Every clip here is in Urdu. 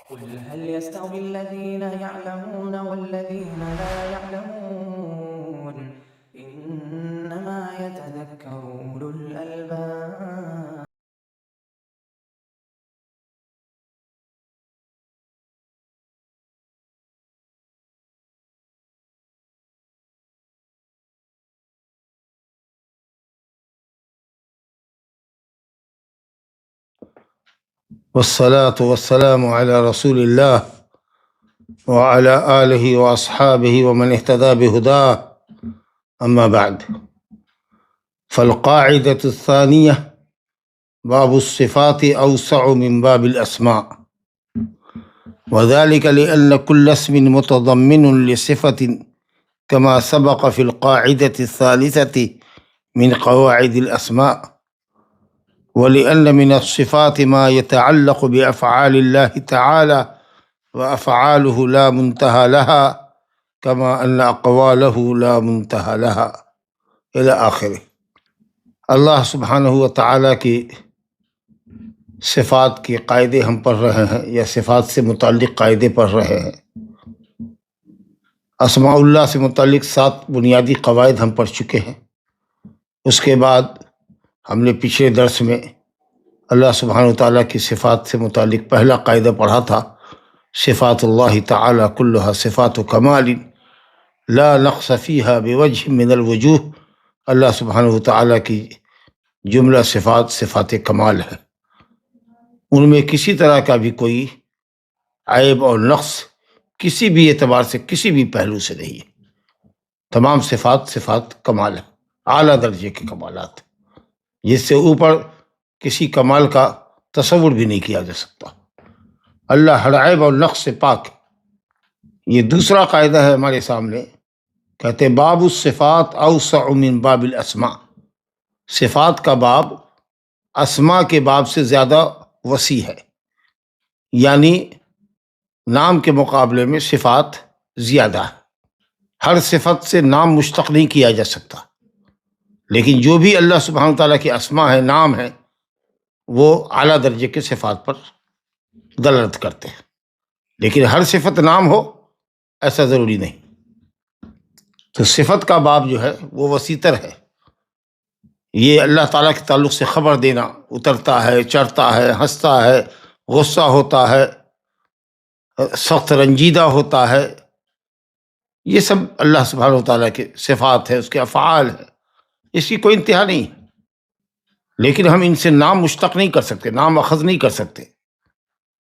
قل هل يستوي الذين يعلمون والذين لا يعلمون إنما يتذكر أولو الألباب. والصلاة والسلام على رسول الله وعلى آله وأصحابه ومن اهتدى بهداه أما بعد فالقاعدة الثانية باب الصفات أوسع من باب الأسماء، وذلك لأن كل اسم متضمن لصفة كما سبق في القاعدة الثالثة من قواعد الأسماء، ولأن من الصفات ما يتعلق بأفعال الله تعالى وأفعاله لا منتهى لها كما أن أقواله لا منتهى لها إلى آخره۔ اللہ سبحانہ و تعالیٰ کی صفات کے قاعدے ہم پڑھ رہے ہیں، یا صفات سے متعلق قاعدے پڑھ رہے ہیں۔ اسماء اللہ سے متعلق 7 بنیادی قواعد ہم پڑھ چکے ہیں۔ اس کے بعد ہم نے پچھلے درس میں اللہ سبحانہ و تعالیٰ کی صفات سے متعلق پہلا قاعدہ پڑھا تھا، صفات اللہ تعالیٰ کلها صفات کمال لا نقص فیہا بوجہ من الوجوہ۔ اللہ سبحانہ و تعالیٰ کی جملہ صفات صفات کمال ہے، ان میں کسی طرح کا بھی کوئی عیب اور نقص کسی بھی اعتبار سے کسی بھی پہلو سے نہیں ہے۔ تمام صفات صفات کمال ہے، اعلیٰ درجے کے کمالات، جس سے اوپر کسی کمال کا تصور بھی نہیں کیا جا سکتا۔ اللہ ہر عیب اور نقص سے پاک ہے۔ یہ دوسرا قاعدہ ہے ہمارے سامنے، کہتے باب الصفات اوسع من باب الاسماء۔ صفات کا باب اسماء کے باب سے زیادہ وسیع ہے، یعنی نام کے مقابلے میں صفات زیادہ ہے۔ ہر صفت سے نام مشتق نہیں کیا جا سکتا، لیکن جو بھی اللہ سبحانہ تعالیٰ کی اسماء ہے، نام ہے، وہ اعلیٰ درجے کے صفات پر دلالت کرتے ہیں۔ لیکن ہر صفت نام ہو ایسا ضروری نہیں۔ تو صفت کا باب جو ہے وہ وسیع تر ہے۔ یہ اللہ تعالیٰ کے تعلق سے خبر دینا، اترتا ہے، چڑھتا ہے، ہنستا ہے، غصہ ہوتا ہے، سخت رنجیدہ ہوتا ہے، یہ سب اللہ سبحانہ وتعالیٰ کے صفات ہے، اس کے افعال ہے، اس کی کوئی انتہا نہیں ہے۔ لیکن ہم ان سے نام مشتق نہیں کر سکتے، نام اخذ نہیں کر سکتے۔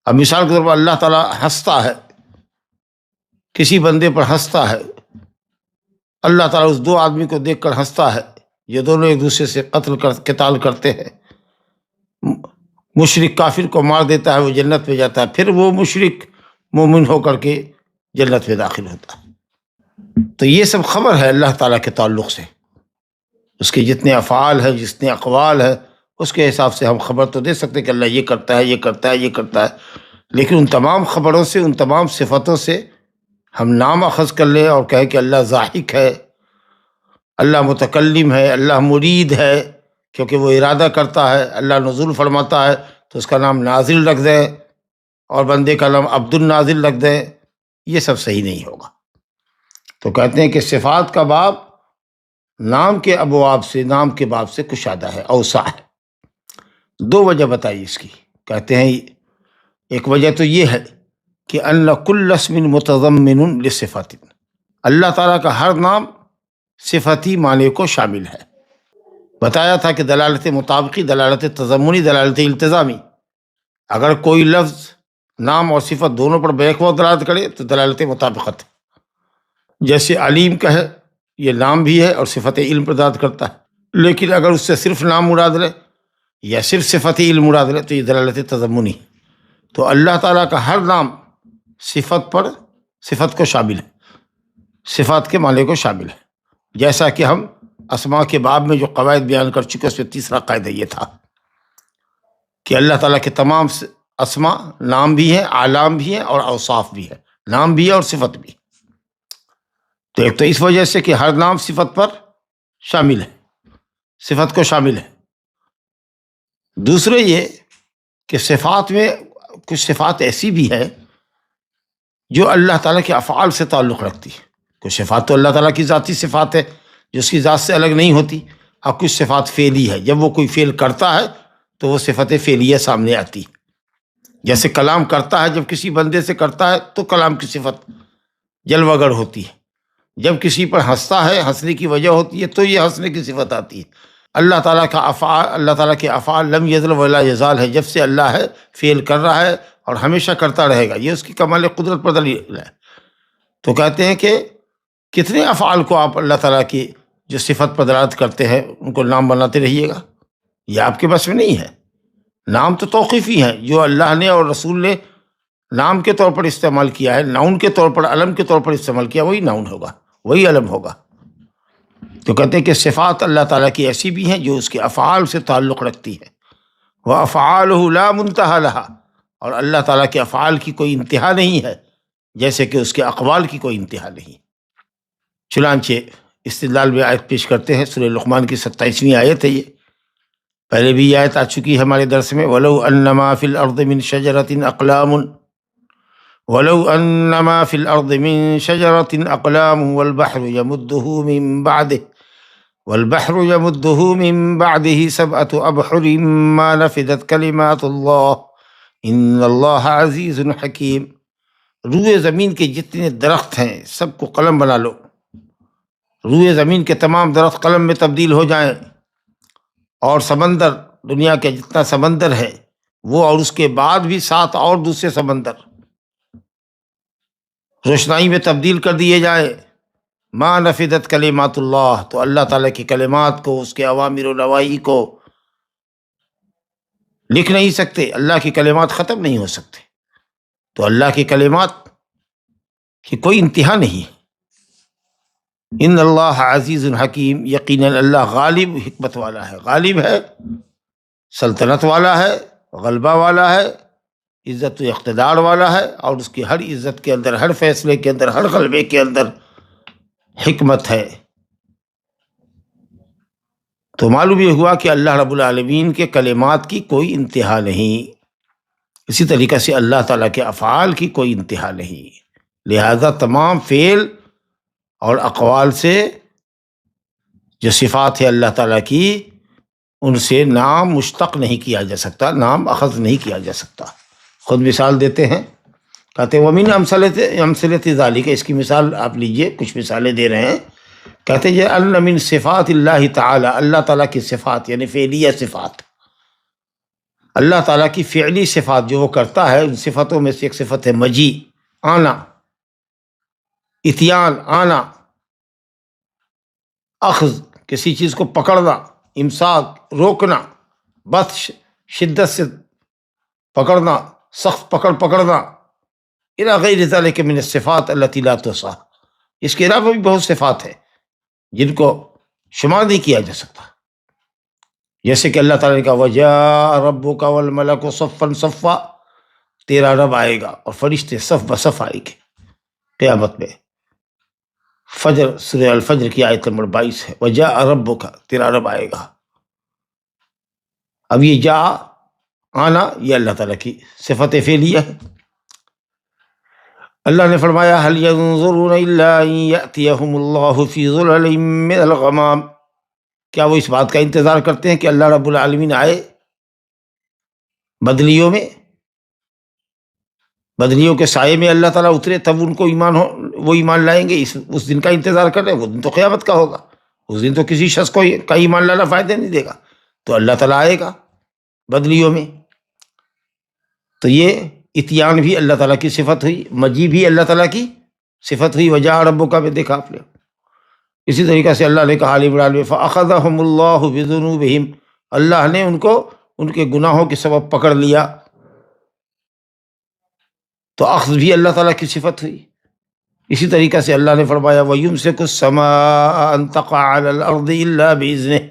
اب مثال کے طور پر اللہ تعالیٰ ہنستا ہے، کسی بندے پر ہنستا ہے، اللہ تعالیٰ اس 2 آدمی کو دیکھ کر ہنستا ہے، یہ دونوں ایک دوسرے سے قتال کرتے ہیں، مشرک کافر کو مار دیتا ہے، وہ جنت میں جاتا ہے، پھر وہ مشرک مومن ہو کر کے جنت میں داخل ہوتا ہے۔ تو یہ سب خبر ہے اللہ تعالیٰ کے تعلق سے، اس کے جتنے افعال ہیں، جتنے اقوال ہیں، اس کے حساب سے ہم خبر تو دے سکتے کہ اللہ یہ کرتا ہے، یہ کرتا ہے، یہ کرتا ہے، لیکن ان تمام خبروں سے، ان تمام صفتوں سے ہم نام اخذ کر لیں اور کہیں کہ اللہ ضاحک ہے، اللہ متکلم ہے، اللہ مرید ہے، کیونکہ وہ ارادہ کرتا ہے، اللہ نزول فرماتا ہے تو اس کا نام نازل رکھ دیں، اور بندے کا نام عبد النازل رکھ دیں، یہ سب صحیح نہیں ہوگا۔ تو کہتے ہیں کہ صفات کا باب نام کے ابواب سے، نام کے باب سے کشادہ ہے، اوسع ہے۔ 2 وجہ بتائی اس کی، کہتے ہیں ایک وجہ تو یہ ہے کہ ان کل اسم متضمن لصفت، اللہ تعالیٰ کا ہر نام صفتی معنی کو شامل ہے۔ بتایا تھا کہ دلالت مطابقی، دلالت تضمنی، دلالت التزامی، اگر کوئی لفظ نام اور صفت دونوں پر بیک وقت دلالت کرے تو دلالت مطابقت، جیسے علیم کا ہے، یہ نام بھی ہے اور صفت علم پر دلالت کرتا ہے، لیکن اگر اس سے صرف نام مراد لے یا صرف صفت علم مراد لے تو یہ دلالت تضمنی۔ تو اللہ تعالیٰ کا ہر نام صفت پر، صفت کو شامل ہے، صفات کے معنی کو شامل ہے، جیسا کہ ہم اسماء کے باب میں جو قواعد بیان کر چکے، اس میں تیسرا قاعدہ یہ تھا کہ اللہ تعالیٰ کے تمام اسماء نام بھی ہیں، اعلام بھی ہیں اور اوصاف بھی ہیں، نام بھی ہے اور صفت بھی۔ تو ایک تو اس وجہ سے کہ ہر نام صفت پر شامل ہے، صفت کو شامل ہے۔ دوسرے یہ کہ صفات میں کچھ صفات ایسی بھی ہے جو اللہ تعالیٰ کے افعال سے تعلق رکھتی ہے. کچھ صفات تو اللہ تعالیٰ کی ذاتی صفات ہے جو اس کی ذات سے الگ نہیں ہوتی. اب کچھ صفات فعلی ہے، جب وہ کوئی فعل کرتا ہے تو وہ صفت فعلیہ سامنے آتی. جیسے کلام کرتا ہے، جب کسی بندے سے کرتا ہے تو کلام کی صفت جلوہ گر ہوتی ہے. جب کسی پر ہنستا ہے، ہنسنے کی وجہ ہوتی ہے تو یہ ہنسنے کی صفت آتی ہے. اللہ تعالیٰ کا افعال، اللہ تعالیٰ کے افعال لم یزل ولا یزال ہے. جب سے اللہ ہے فعل کر رہا ہے اور ہمیشہ کرتا رہے گا. یہ اس کی کمال قدرت پر دلیل ہے. تو کہتے ہیں کہ کتنے افعال کو آپ اللہ تعالیٰ کی جو صفت پر دلالت کرتے ہیں ان کو نام بناتے رہیے گا. یہ آپ کے بس میں نہیں ہے. نام تو توقیفی ہیں، جو اللہ نے اور رسول نے نام کے طور پر استعمال کیا ہے، ناؤن کے طور پر، علم کے طور پر استعمال کیا، وہی ناؤن ہوگا، وہی علم ہوگا. تو کہتے ہیں کہ صفات اللہ تعالیٰ کی ایسی بھی ہیں جو اس کے افعال سے تعلق رکھتی ہے. وَأَفْعَالُهُ لَا مُنْتَهَى لَهَا، اور اللہ تعالیٰ کے افعال کی کوئی انتہا نہیں ہے جیسے کہ اس کے اقوال کی کوئی انتہا نہیں. چنانچہ استدلال میں آیت پیش کرتے ہیں، سورہ لقمان کی 27ویں آیت ہے. یہ پہلے بھی یہ آیت آ چکی ہے ہمارے درس میں. وَلَوْ أَنَّ مَا فِي الْأَرْضِ مِنْ شَجَرَةٍ أَقْلَامٌ وَلَوْ أَنَّ مَا فِي الْأَرْضِ مِنْ شَجَرَةٍ أَقْلَامٌ وَالْبَحْرُ يَمُدُّهُ مِنْ بَعْدِهِ سَبْعَةُ أَبْحُرٍ مَا نَفِدَتْ كَلِمَاتُ اللَّهِ إِنَّ اللَّهَ عَزِيزٌ حَكِيمٌ. روئے زمین کے جتنے درخت ہیں سب کو قلم بنا لو، روئے زمین کے تمام درخت قلم میں تبدیل ہو جائیں، اور سمندر، دنیا کے جتنا سمندر ہے وہ، اور اس کے بعد بھی 7 اور دوسرے سمندر روشنائی میں تبدیل کر دیے جائیں. ما نفدت کلمات اللہ، تو اللہ تعالیٰ کی کلمات کو، اس کے اوامر و نواہی کو لکھ نہیں سکتے. اللہ کی کلمات ختم نہیں ہو سکتے. تو اللہ کی کلمات کی کوئی انتہا نہیں. ان اللہ عزیز حکیم، یقیناً اللہ غالب، حکمت والا ہے. غالب ہے، سلطنت والا ہے، غلبہ والا ہے، عزت و اقتدار والا ہے، اور اس کی ہر عزت کے اندر، ہر فیصلے کے اندر، ہر غلبے کے اندر حکمت ہے. تو معلوم یہ ہوا کہ اللہ رب العالمین کے کلمات کی کوئی انتہا نہیں. اسی طریقے سے اللہ تعالیٰ کے افعال کی کوئی انتہا نہیں. لہذا تمام فعل اور اقوال سے جو صفات ہے اللہ تعالیٰ کی، ان سے نام مشتق نہیں کیا جا سکتا، نام اخذ نہیں کیا جا سکتا. خود مثال دیتے ہیں، کہتے ہیں وَمِنْ أَمْثِلَةِ ذَلِكَ، اس کی مثال آپ لیجئے، کچھ مثالیں دے رہے ہیں. کہتے ہیں أَنَّ مِنْ صِفَاتِ اللَّهِ تَعَالَى، اللہ تعالیٰ کی صفات یعنی فعلیہ صفات، اللہ تعالیٰ کی فعلی صفات جو وہ کرتا ہے، ان صفتوں میں سے ایک صفت ہے مجیء، آنا، اتیان، آنا، اخذ، کسی چیز کو پکڑنا، امساک، روکنا، بطش، شدت سے پکڑنا، سخت پکڑنا، الی غیر ذلک من الصفات التي لا تحصى. اس کے علاوہ بھی بہت صفات ہیں جن کو شمار نہیں کیا جا سکتا. جیسے کہ اللہ تعالیٰ نے کہا وَجَاءَ رَبُّكَ وَالْمَلَكُ صَفًّا صَفًّا، تیرا رب آئے گا اور فرشتے صف بصف آئیں گے قیامت میں. فجر، سورہ الفجر کی آیت نمبر 22 ہے، وَجَاءَ رَبُّكَ، تیرا رب آئے گا. اب یہ جا، آنا، یہ اللہ تعالیٰ کی صفت فعلیہ ہے. اللہ نے فرمایا هل ينظرون الا ان ياتيهم الله في ظلل من الغمام، کیا وہ اس بات کا انتظار کرتے ہیں کہ اللہ رب العالمین آئے بدلیوں میں، بدلیوں کے سائے میں اللہ تعالیٰ اترے، تب ان کو ایمان ہو، وہ ایمان لائیں گے. اس دن کا انتظار کر رہے ہیں. وہ دن تو قیامت کا ہوگا. اس دن تو کسی شخص کو کا ایمان لانا فائدہ نہیں دے گا. تو اللہ تعالیٰ آئے گا بدلیوں میں. تو یہ اتیان بھی اللہ تعالیٰ کی صفت ہوئی، مجیء بھی اللہ تعالیٰ کی صفت ہوئی. وجاء ربک میں دیکھا آپ نے. اسی طریقے سے اللہ نے کہا آل عمران میں فأخذهم اللہ بذنوبہم، اللہ نے ان کو ان کے گناہوں کے سبب پکڑ لیا. تو اخذ بھی اللہ تعالیٰ کی صفت ہوئی. اسی طریقے سے اللہ نے فرمایا وَيُمْسِكُ السَّمَاءَ أَن تَقَعَ عَلَى الْأَرْضِ إِلَّا بِإِذْنِهِ،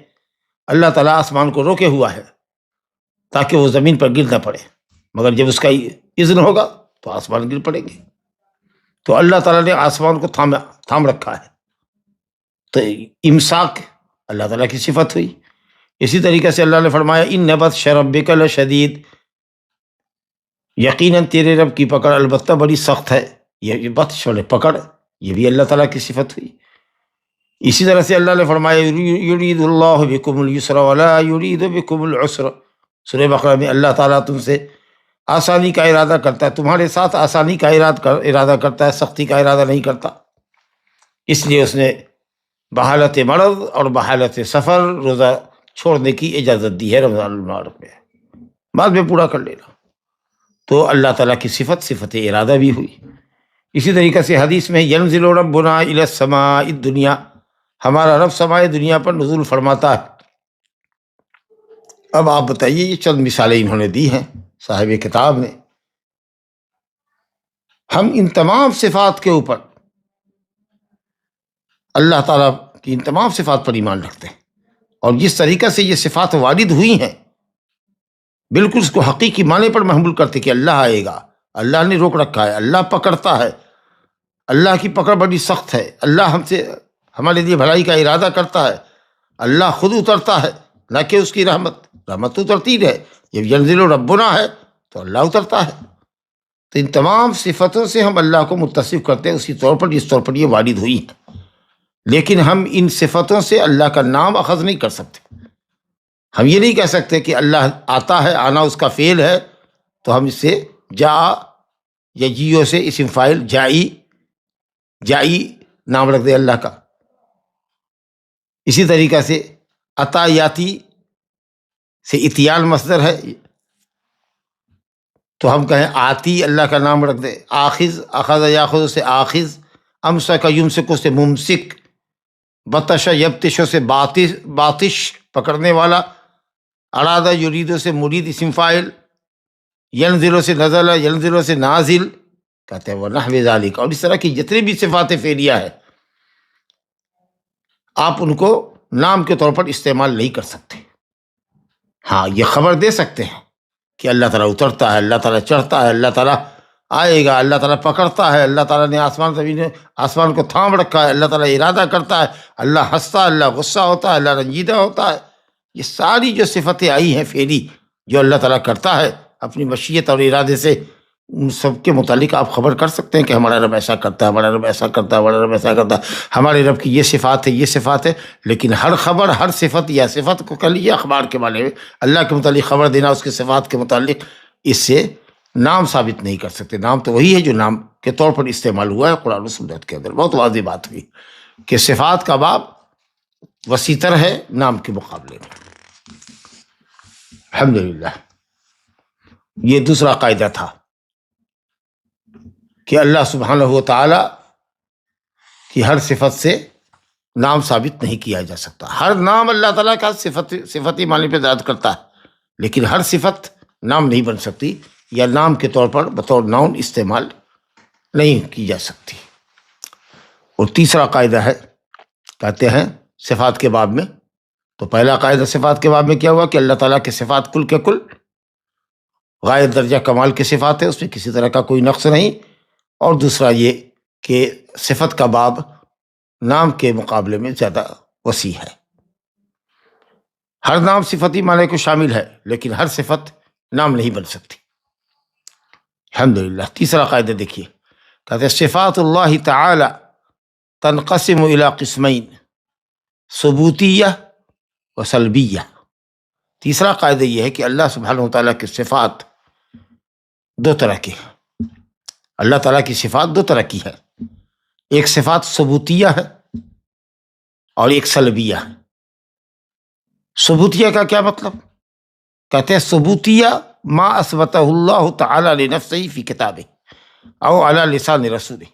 اللہ تعالیٰ آسمان کو روکے ہوا ہے تاکہ وہ زمین پر گر نہ پڑے، مگر جب اس کا اذن ہوگا تو آسمان گر پڑیں گے. تو اللہ تعالیٰ نے آسمان کو تھام رکھا ہے. تو امساک اللہ تعالیٰ کی صفت ہوئی. اسی طریقے سے اللہ نے فرمایا ان بطش ربک لشدید، یقیناً تیرے رب کی پکڑ البتہ بڑی سخت ہے. یہ بطش اور پکڑ یہ بھی اللہ تعالیٰ کی صفت ہوئی. اسی طرح سے اللہ نے فرمایا یرید اللہ بکم الیسر ولا یرید بکم العسر. سورہ بقرہ میں اللہ تعالیٰ تم سے آسانی کا ارادہ کرتا ہے، تمہارے ساتھ آسانی کا ارادہ کرتا ہے، سختی کا ارادہ نہیں کرتا. اس لیے اس نے بحالت مرض اور بحالت سفر روزہ چھوڑنے کی اجازت دی ہے رمضان المبارک میں، بعد میں پورا کر لینا. تو اللہ تعالیٰ کی صفت ارادہ بھی ہوئی. اسی طریقے سے حدیث میں ینزل ربنا الی السماء الدنیا، ہمارا رب سمائے دنیا پر نزول فرماتا ہے. اب آپ بتائیے، یہ چند مثالیں انہوں نے دی ہیں صاحب کتاب نے. ہم ان تمام صفات کے اوپر، اللہ تعالیٰ کی ان تمام صفات پر ایمان رکھتے ہیں، اور جس طریقے سے یہ صفات وارد ہوئی ہیں بالکل اس کو حقیقی معنی پر محمول کرتے کہ اللہ آئے گا، اللہ نے روک رکھا ہے، اللہ پکڑتا ہے، اللہ کی پکڑ بڑی سخت ہے، اللہ ہمارے لیے بھلائی کا ارادہ کرتا ہے، اللہ خود اترتا ہے، نہ کہ اس کی رحمت تو اترتی رہے. جب ینزل ربنا ہے تو اللہ اترتا ہے. تو ان تمام صفتوں سے ہم اللہ کو متصف کرتے ہیں اسی طور پر جس طور پر یہ وارد ہوئی ہیں. لیکن ہم ان صفتوں سے اللہ کا نام اخذ نہیں کر سکتے. ہم یہ نہیں کہہ سکتے کہ اللہ آتا ہے، آنا اس کا فعل ہے تو ہم اس سے جا یا جیو سے اسم فاعل جائی نام رکھ دے اللہ کا. اسی طریقہ سے عطا یاتی سے اتیان مصدر ہے تو ہم کہیں آتی اللہ کا نام رکھ دے. آخذ اخذ یاخذ سے آخذ، امسک یمسک سے ممسک، بطش یبتش سے باتش پکڑنے والا، ارادہ یریدو سے مرید اسم فاعل، ینزل سے نزل، ینزل سے نازل کہتے ہیں. ونحو ذالک، اور اس طرح کی جتنی بھی صفات فعلیہ ہے آپ ان کو نام کے طور پر استعمال نہیں کر سکتے. ہاں یہ خبر دے سکتے ہیں کہ اللہ تعالیٰ اترتا ہے، اللہ تعالیٰ چڑھتا ہے، اللہ تعالیٰ آئے گا، اللہ تعالیٰ پکڑتا ہے، اللہ تعالیٰ نے آسمان کو تھام رکھا ہے، اللہ تعالیٰ ارادہ کرتا ہے، اللہ ہنستا ہے، اللہ غصہ ہوتا ہے، اللہ رنجیدہ ہوتا ہے. یہ ساری جو صفتیں آئی ہیں فعلی جو اللہ تعالیٰ کرتا ہے اپنی مشیت اور ارادے سے، ان سب کے متعلق آپ خبر کر سکتے ہیں کہ ہمارا رب ایسا کرتا ہے، ہمارا رب ایسا کرتا ہے، ہمارا رب ایسا کرتا ہے، ہمارے رب کی یہ صفات ہے، یہ صفات ہے. لیکن ہر خبر، ہر صفت یا صفت کو کہہ لیجیے اخبار کے بارے میں اللہ کے متعلق خبر دینا، اس کے صفات کے متعلق، اس سے نام ثابت نہیں کر سکتے. نام تو وہی ہے جو نام کے طور پر استعمال ہوا ہے قرآن و سنت کے اندر. بہت واضح بات ہوئی کہ صفات کا باب وسیع تر ہے نام کے مقابلے میں. الحمدللہ. یہ دوسرا قاعدہ تھا کہ اللہ سبحانہ و تعالی کی ہر صفت سے نام ثابت نہیں کیا جا سکتا. ہر نام اللہ تعالیٰ کا صفتی معنی پہ دلالت کرتا ہے، لیکن ہر صفت نام نہیں بن سکتی یا نام کے طور پر بطور ناؤن استعمال نہیں کی جا سکتی. اور تیسرا قاعدہ ہے، کہتے ہیں صفات کے باب میں، تو پہلا قاعدہ صفات کے باب میں کیا ہوا کہ اللہ تعالیٰ کے صفات کل کے کل غایت درجہ کمال کے صفات ہے، اس میں کسی طرح کا کوئی نقص نہیں. اور دوسرا یہ کہ صفت کا باب نام کے مقابلے میں زیادہ وسیع ہے. ہر نام صفتی معنی کو شامل ہے لیکن ہر صفت نام نہیں بن سکتی. الحمدللہ. تیسرا قاعدہ دیکھیے، کہتے ہیں صفات اللہ تعالی تنقسم الی قسمین، ثبوتیہ و سلبیہ. تیسرا قاعدہ یہ ہے کہ اللہ سبحانہ و تعالیٰ کی صفات دو طرح کی ہیں. اللہ تعالیٰ کی صفات دو طرح کی ہے، ایک صفات ثبوتیہ ہے اور ایک سلبیہ ہے. ثبوتیہ کا کیا مطلب؟ کہتے ہیں ثبوتیہ ما اثبتہ اللہ تعالی لنفسہ فی کتابہ او علی لسان رسولہ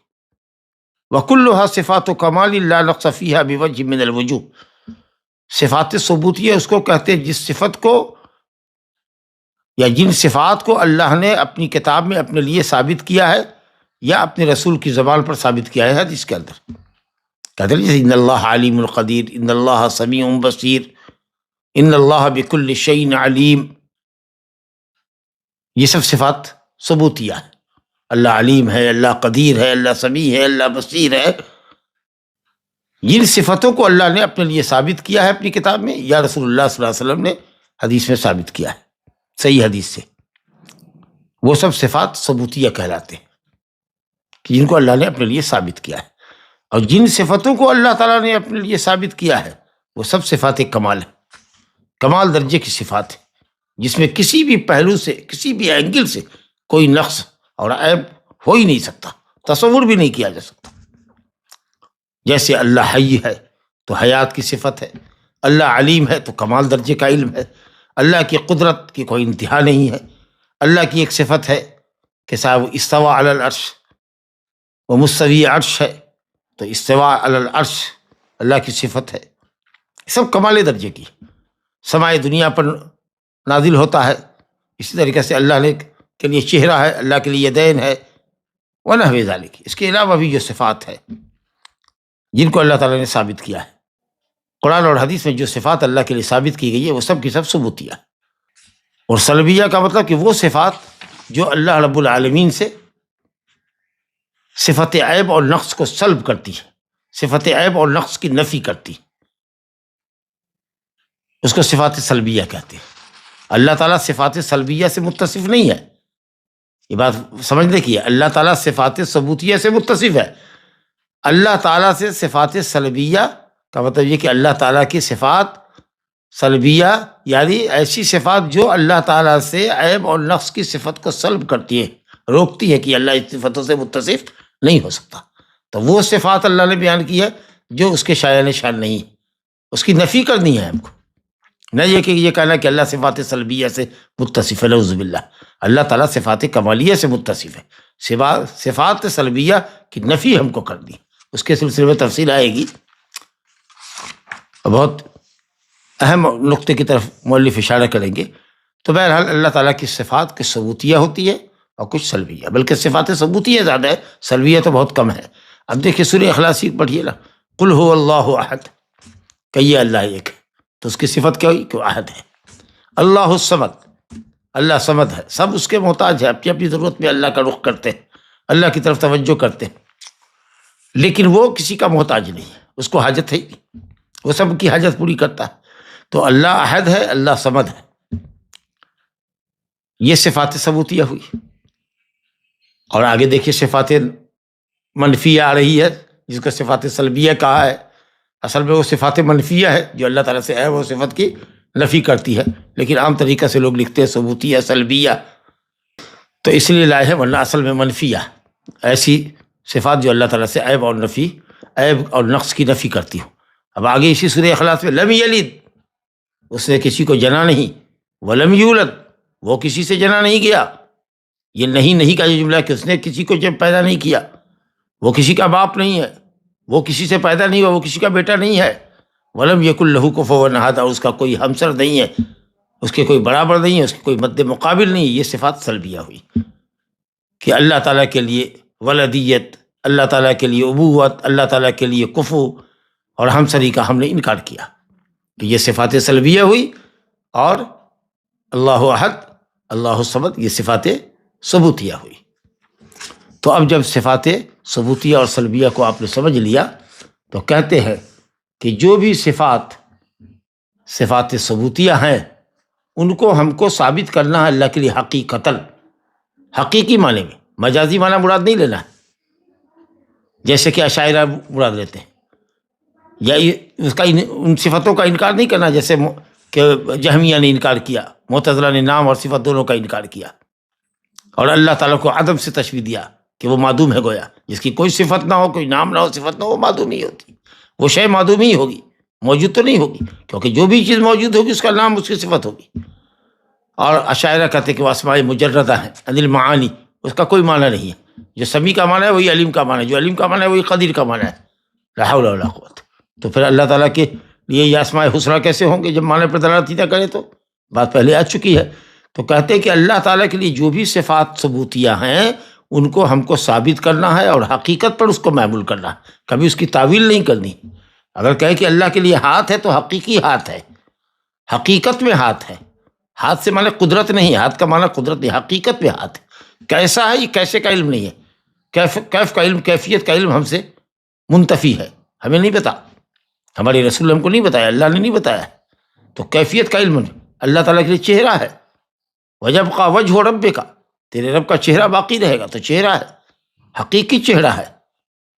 وکلھا صفات کمال لا نقص فیہا بوجہ من الوجوہ. صفات ثبوتیہ اس کو کہتے ہیں جس صفت کو یا جن صفات کو اللہ نے اپنی کتاب میں اپنے لیے ثابت کیا ہے یا اپنے رسول کی زبان پر ثابت کیا ہے حدیث کے اندر. کہتے ہیں جیسے ان اللہ علیم القدیر، ان اللہ سمیع بصیر، ان اللہ بکل شیء علیم. یہ سب صفات ثبوتیہ ہے. اللہ علیم ہے، اللہ قدیر ہے، اللہ سمیع ہے، اللہ بصیر ہے. جن صفتوں کو اللہ نے اپنے لیے ثابت کیا ہے اپنی کتاب میں یا رسول اللہ صلی اللہ علیہ وسلم نے حدیث میں ثابت کیا ہے صحیح حدیث سے. وہ سب صفات ثبوتیہ کہلاتے ہیں کہ جن کو اللہ نے اپنے لیے ثابت کیا ہے، اور جن صفتوں کو اللہ تعالیٰ نے اپنے لیے ثابت کیا ہے وہ سب صفات کمال ہے، کمال درجے کی صفات ہے، جس میں کسی بھی پہلو سے، کسی بھی اینگل سے کوئی نقص اور عیب ہو ہی نہیں سکتا، تصور بھی نہیں کیا جا سکتا۔ جیسے اللہ حی ہے تو حیات کی صفت ہے، اللہ علیم ہے تو کمال درجے کا علم ہے، اللہ کی قدرت کی کوئی انتہا نہیں ہے، اللہ کی ایک صفت ہے کہ صاحب استوا علی العرش، وہ مستوی عرش ہے تو استوا علی العرش اللہ کی صفت ہے، سب کمال درجے کی۔ سمائے دنیا پر نازل ہوتا ہے، اسی طریقے سے اللہ نے کے لیے چہرہ ہے، اللہ کے لیے یدین ہے، ونحو ذالک۔ اس کے علاوہ بھی جو صفات ہے جن کو اللہ تعالیٰ نے ثابت کیا ہے، قرآن اور حدیث میں جو صفات اللہ کے لیے ثابت کی گئی ہے وہ سب کی سب ثبوتیہ ہے۔ اور سلبیہ کا مطلب کہ وہ صفات جو اللہ رب العالمین سے صفت عیب اور نقص کو سلب کرتی ہے، صفت عیب اور نقص کی نفی کرتی، اس کو صفات سلبیہ کہتے ہیں۔ اللہ تعالیٰ صفات سلبیہ سے متصف نہیں ہے، یہ بات سمجھنے کی ہے۔ اللہ تعالیٰ صفات ثبوتیہ سے متصف ہے۔ اللہ تعالیٰ سے صفات سلبیہ کا مطلب یہ کہ اللہ تعالیٰ کی صفات سلبیہ یعنی ایسی صفات جو اللہ تعالیٰ سے عیب اور نقص کی صفت کو سلب کرتی ہے، روکتی ہے کہ اللہ اس صفتوں سے متصف نہیں ہو سکتا، تو وہ صفات اللہ نے بیان کی ہے جو اس کے شایان شان نہیں ہے، اس کی نفی کرنی ہے ہم کو، نہ یہ کہ یہ کہنا کہ اللہ صفات سلبیہ سے متصف ہے، نعوذ باللہ۔ اللہ تعالیٰ صفات کمالیہ سے متصف ہے، صفات سلبیہ کی نفی ہم کو کرنی، اس کے سلسلے میں تفصیل آئے گی۔ بہت اہم نقطے کی طرف مؤلف اشارہ کریں گے۔ تو بہرحال اللہ تعالیٰ کی صفات کے ثبوتیہ ہوتی ہے اور کچھ سلبیہ، بلکہ صفات ثبوتیہ زیادہ ہے، سلبیہ تو بہت کم ہے۔ اب دیکھیے سورہ اخلاص پڑھیے نا، قل هو اللہ احد، کہیے اللہ ایک ہے، تو اس کی صفت کیا ہوئی کہ وہ احد ہے۔ اللہ الصمد، اللہ صمد ہے، سب اس کے محتاج ہے، اپنی اپنی ضرورت میں اللہ کا رخ کرتے ہیں، اللہ کی طرف توجہ کرتے ہیں، لیکن وہ کسی کا محتاج نہیں ہے، اس کو حاجت ہے، وہ سب کی حاجت پوری کرتا ہے۔ تو اللہ احد ہے، اللہ صمد ہے، یہ صفات ثبوتیہ ہوئی۔ اور آگے دیکھیے صفات منفیہ آ رہی ہے، جس کو صفات سلبیہ کہا ہے، اصل میں وہ صفات منفیہ ہے جو اللہ تعالیٰ سے ہے، وہ صفت کی نفی کرتی ہے، لیکن عام طریقہ سے لوگ لکھتے ہیں ثبوتیہ سلبیہ، تو اس لیے لائے ہیں، ورنہ اصل میں منفیہ، ایسی صفات جو اللہ تعالیٰ سے عیب اور نقص کی نفی کرتی ہو۔ اب آگے اسی سورہ اخلاص میں لم یلد، اس نے کسی کو جنا نہیں، ولم یولد، وہ کسی سے جنا نہیں گیا، یہ نہیں کا یہ جملہ ہے کہ اس نے کسی کو جب پیدا نہیں کیا، وہ کسی کا باپ نہیں ہے، وہ کسی سے پیدا نہیں ہوا، وہ کسی کا بیٹا نہیں ہے، ولم یکن لہ کفوا احد، اس کا کوئی ہمسر نہیں ہے، اس کے کوئی برابر نہیں ہے، اس کے کوئی مد مقابل نہیں ہے۔ یہ صفات سلبیہ ہوئی کہ اللہ تعالیٰ کے لیے ولدیت، اللہ تعالیٰ کے لیے ابوت، اللہ تعالیٰ کے لیے کفو اور ہمسری کا ہم نے انکار کیا، کہ یہ صفات سلبیہ ہوئی۔ اور اللہ احد، اللہ الصمد، یہ صفات ثبوتیہ ہوئی۔ تو اب جب صفات ثبوتیہ اور سلبیہ کو آپ نے سمجھ لیا تو کہتے ہیں کہ جو بھی صفات ثبوتیہ ہیں ان کو ہم کو ثابت کرنا ہے اللہ کے لیے حقیقتاً، حقیقی معنی میں، مجازی معنی مراد نہیں لینا ہے، جیسے کہ اشاعرہ مراد لیتے ہیں، یا اس کا ان صفتوں کا انکار نہیں کرنا جیسے کہ جہمیہ نے انکار کیا، معتزلہ نے نام اور صفت دونوں کا انکار کیا، اور اللہ تعالیٰ کو عدم سے تشبیہ دیا کہ وہ معدوم ہے، گویا جس کی کوئی صفت نہ ہو، کوئی نام نہ ہو، صفت نہ ہو، وہ معدوم ہی ہوتی، وہ شے معدوم ہی ہوگی، موجود تو نہیں ہوگی، کیونکہ جو بھی چیز موجود ہوگی اس کا نام، اس کی صفت ہوگی۔ اور اشاعرہ کہتے ہیں کہ وہ اسماء مجردہ ہیں، عن المعانی، اس کا کوئی معنی نہیں ہے، جو سمیع کا معنی ہے وہی علیم کا معنی ہے، جو علیم کا معنی ہے وہی قدیر کا معنی ہے، لا حول ولا قوت۔ تو پھر اللہ تعالیٰ کے لیے یہ اسماء حسنیٰ کیسے ہوں گے جب معنی پر دلالت نہ کرے؟ تو بات پہلے آ چکی ہے۔ تو کہتے ہیں کہ اللہ تعالیٰ کے لیے جو بھی صفات ثبوتیہ ہیں ان کو ہم کو ثابت کرنا ہے اور حقیقت پر اس کو معمول کرنا ہے، کبھی اس کی تعویل نہیں کرنی۔ اگر کہیں کہ اللہ کے لیے ہاتھ ہے تو حقیقی ہاتھ ہے، حقیقت میں ہاتھ ہے، ہاتھ سے معنی قدرت نہیں، ہاتھ کا معنی قدرت نہیں، حقیقت میں ہاتھ ہے۔ کیسا ہے یہ کیسے کا علم نہیں ہے، کیف کا علم، کیفیت کا علم ہم سے منتفی ہے، ہمیں نہیں پتا، ہمارے رسول ہم کو نہیں بتایا، اللہ نے نہیں بتایا۔ تو کیفیت کا علم اللہ تعالیٰ کے لیے چہرہ ہے، وَيَبْقَى وَجْهُ رَبِّكَ، تیرے رب کا چہرہ باقی رہے گا، تو چہرہ ہے، حقیقی چہرہ ہے،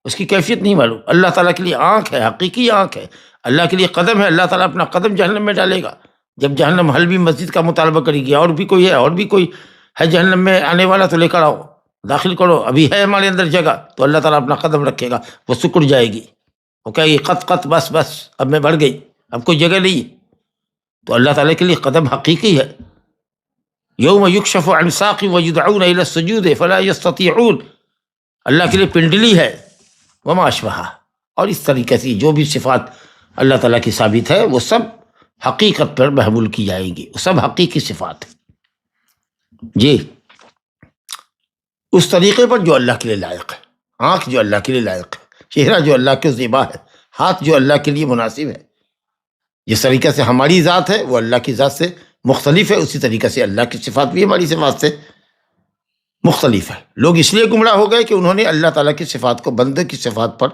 اس کی کیفیت نہیں معلوم۔ اللہ تعالیٰ کے لیے آنکھ ہے، حقیقی آنکھ ہے۔ اللہ کے لیے قدم ہے، اللہ تعالیٰ اپنا قدم جہنم میں ڈالے گا جب جہنم حل بھی مسجد کا مطالبہ کرے گی، اور بھی کوئی ہے، اور بھی کوئی ہے جہنم میں آنے والا، تو لے کر آؤ، داخل کرو، ابھی ہے ہمارے اندر جگہ، تو اللہ تعالیٰ اپنا قدم رکھے گا، وہ سکڑ جائے گی، وہ کہے گی قط قط، بس بس، اب میں بڑھ گئی، اب کوئی جگہ نہیں۔ تو اللہ تعالیٰ کے لیے قدم حقیقی ہے۔ یوم یکشف عن ساق ویدعون الی السجود فلا یستطیعون، اللہ کے لیے پنڈلی ہے، وما اشبہہ، اور اس طریقے سے جو بھی صفات اللہ تعالیٰ کی ثابت ہے وہ سب حقیقت پر محمول کی جائیں گی، وہ سب حقیقی صفات ہیں جی، اس طریقے پر جو اللہ کے لیے لائق ہے۔ آنکھ جو اللہ کے لیے لائق ہے، چہرہ جو اللہ کے زیبا ہے، ہاتھ جو اللہ کے لیے مناسب ہے، جس طریقے سے ہماری ذات ہے وہ اللہ کی ذات سے مختلف ہے، اسی طریقے سے اللہ کی صفات بھی ہماری صفات سے مختلف ہے۔ لوگ اس لیے گمراہ ہو گئے کہ انہوں نے اللہ تعالیٰ کی صفات کو بندوں کی صفات پر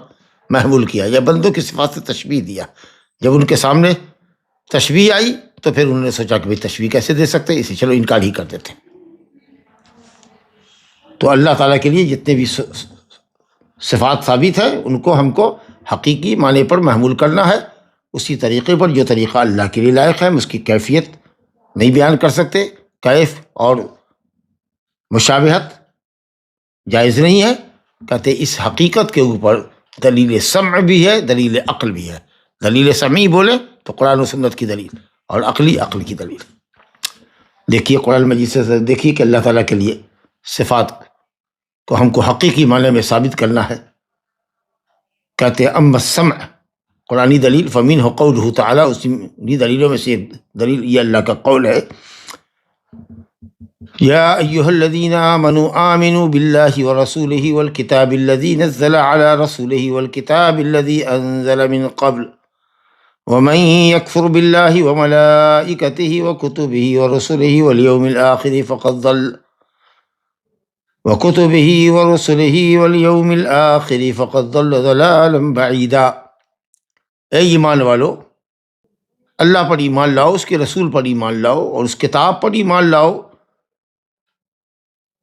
محمول کیا، یا بندوں کی صفات سے تشبیہ دیا۔ جب ان کے سامنے تشبیہ آئی تو پھر انہوں نے سوچا کہ بھئی تشبیہ کیسے دے سکتے، اسی چلو انکار ہی کر دیتے۔ تو اللہ تعالیٰ کے لیے جتنے بھی صفات ثابت ہیں ان کو ہم کو حقیقی معنی پر محمول کرنا ہے، اسی طریقے پر جو طریقہ اللہ کے لیے لائق ہے۔ ہم اس کی کیفیت نہیں بیان کر سکتے، کیف اور مشابہت جائز نہیں ہے۔ کہتے اس حقیقت کے اوپر دلیل سمع بھی ہے، دلیل عقل بھی ہے۔ دلیل سمعی بولے تو قرآن و سنت کی دلیل، اور عقلی عقل کی دلیل۔ دیکھیے قرآن مجید سے دیکھیے کہ اللہ تعالیٰ کے لیے صفات کو ہم کو حقیقی معنی میں ثابت کرنا ہے۔ کہتے ہیں اما السمع، قرآنی دلیل، فمنہ قولہ تعالیٰ، اسی دلیلوں میں سے ایک دلیل یہ اللہ کا قول ہے، یا ایہا الذین آمنوا آمنوا باللہ ورسولہ والکتاب الذی نزل علی رسولہ والکتاب الذی انزل من قبل ومن یکفر باللہ وملائکتہ وکتبہ ورسلہ والیوم الآخر فقد ضل وکتبہ ورسلہ والیوم الآخر فقد ضل ضلالا بعیدا۔ اے ایمان والو، اللہ پر ایمان لاؤ، اس کے رسول پر ایمان لاؤ، اور اس کتاب پر ایمان لاؤ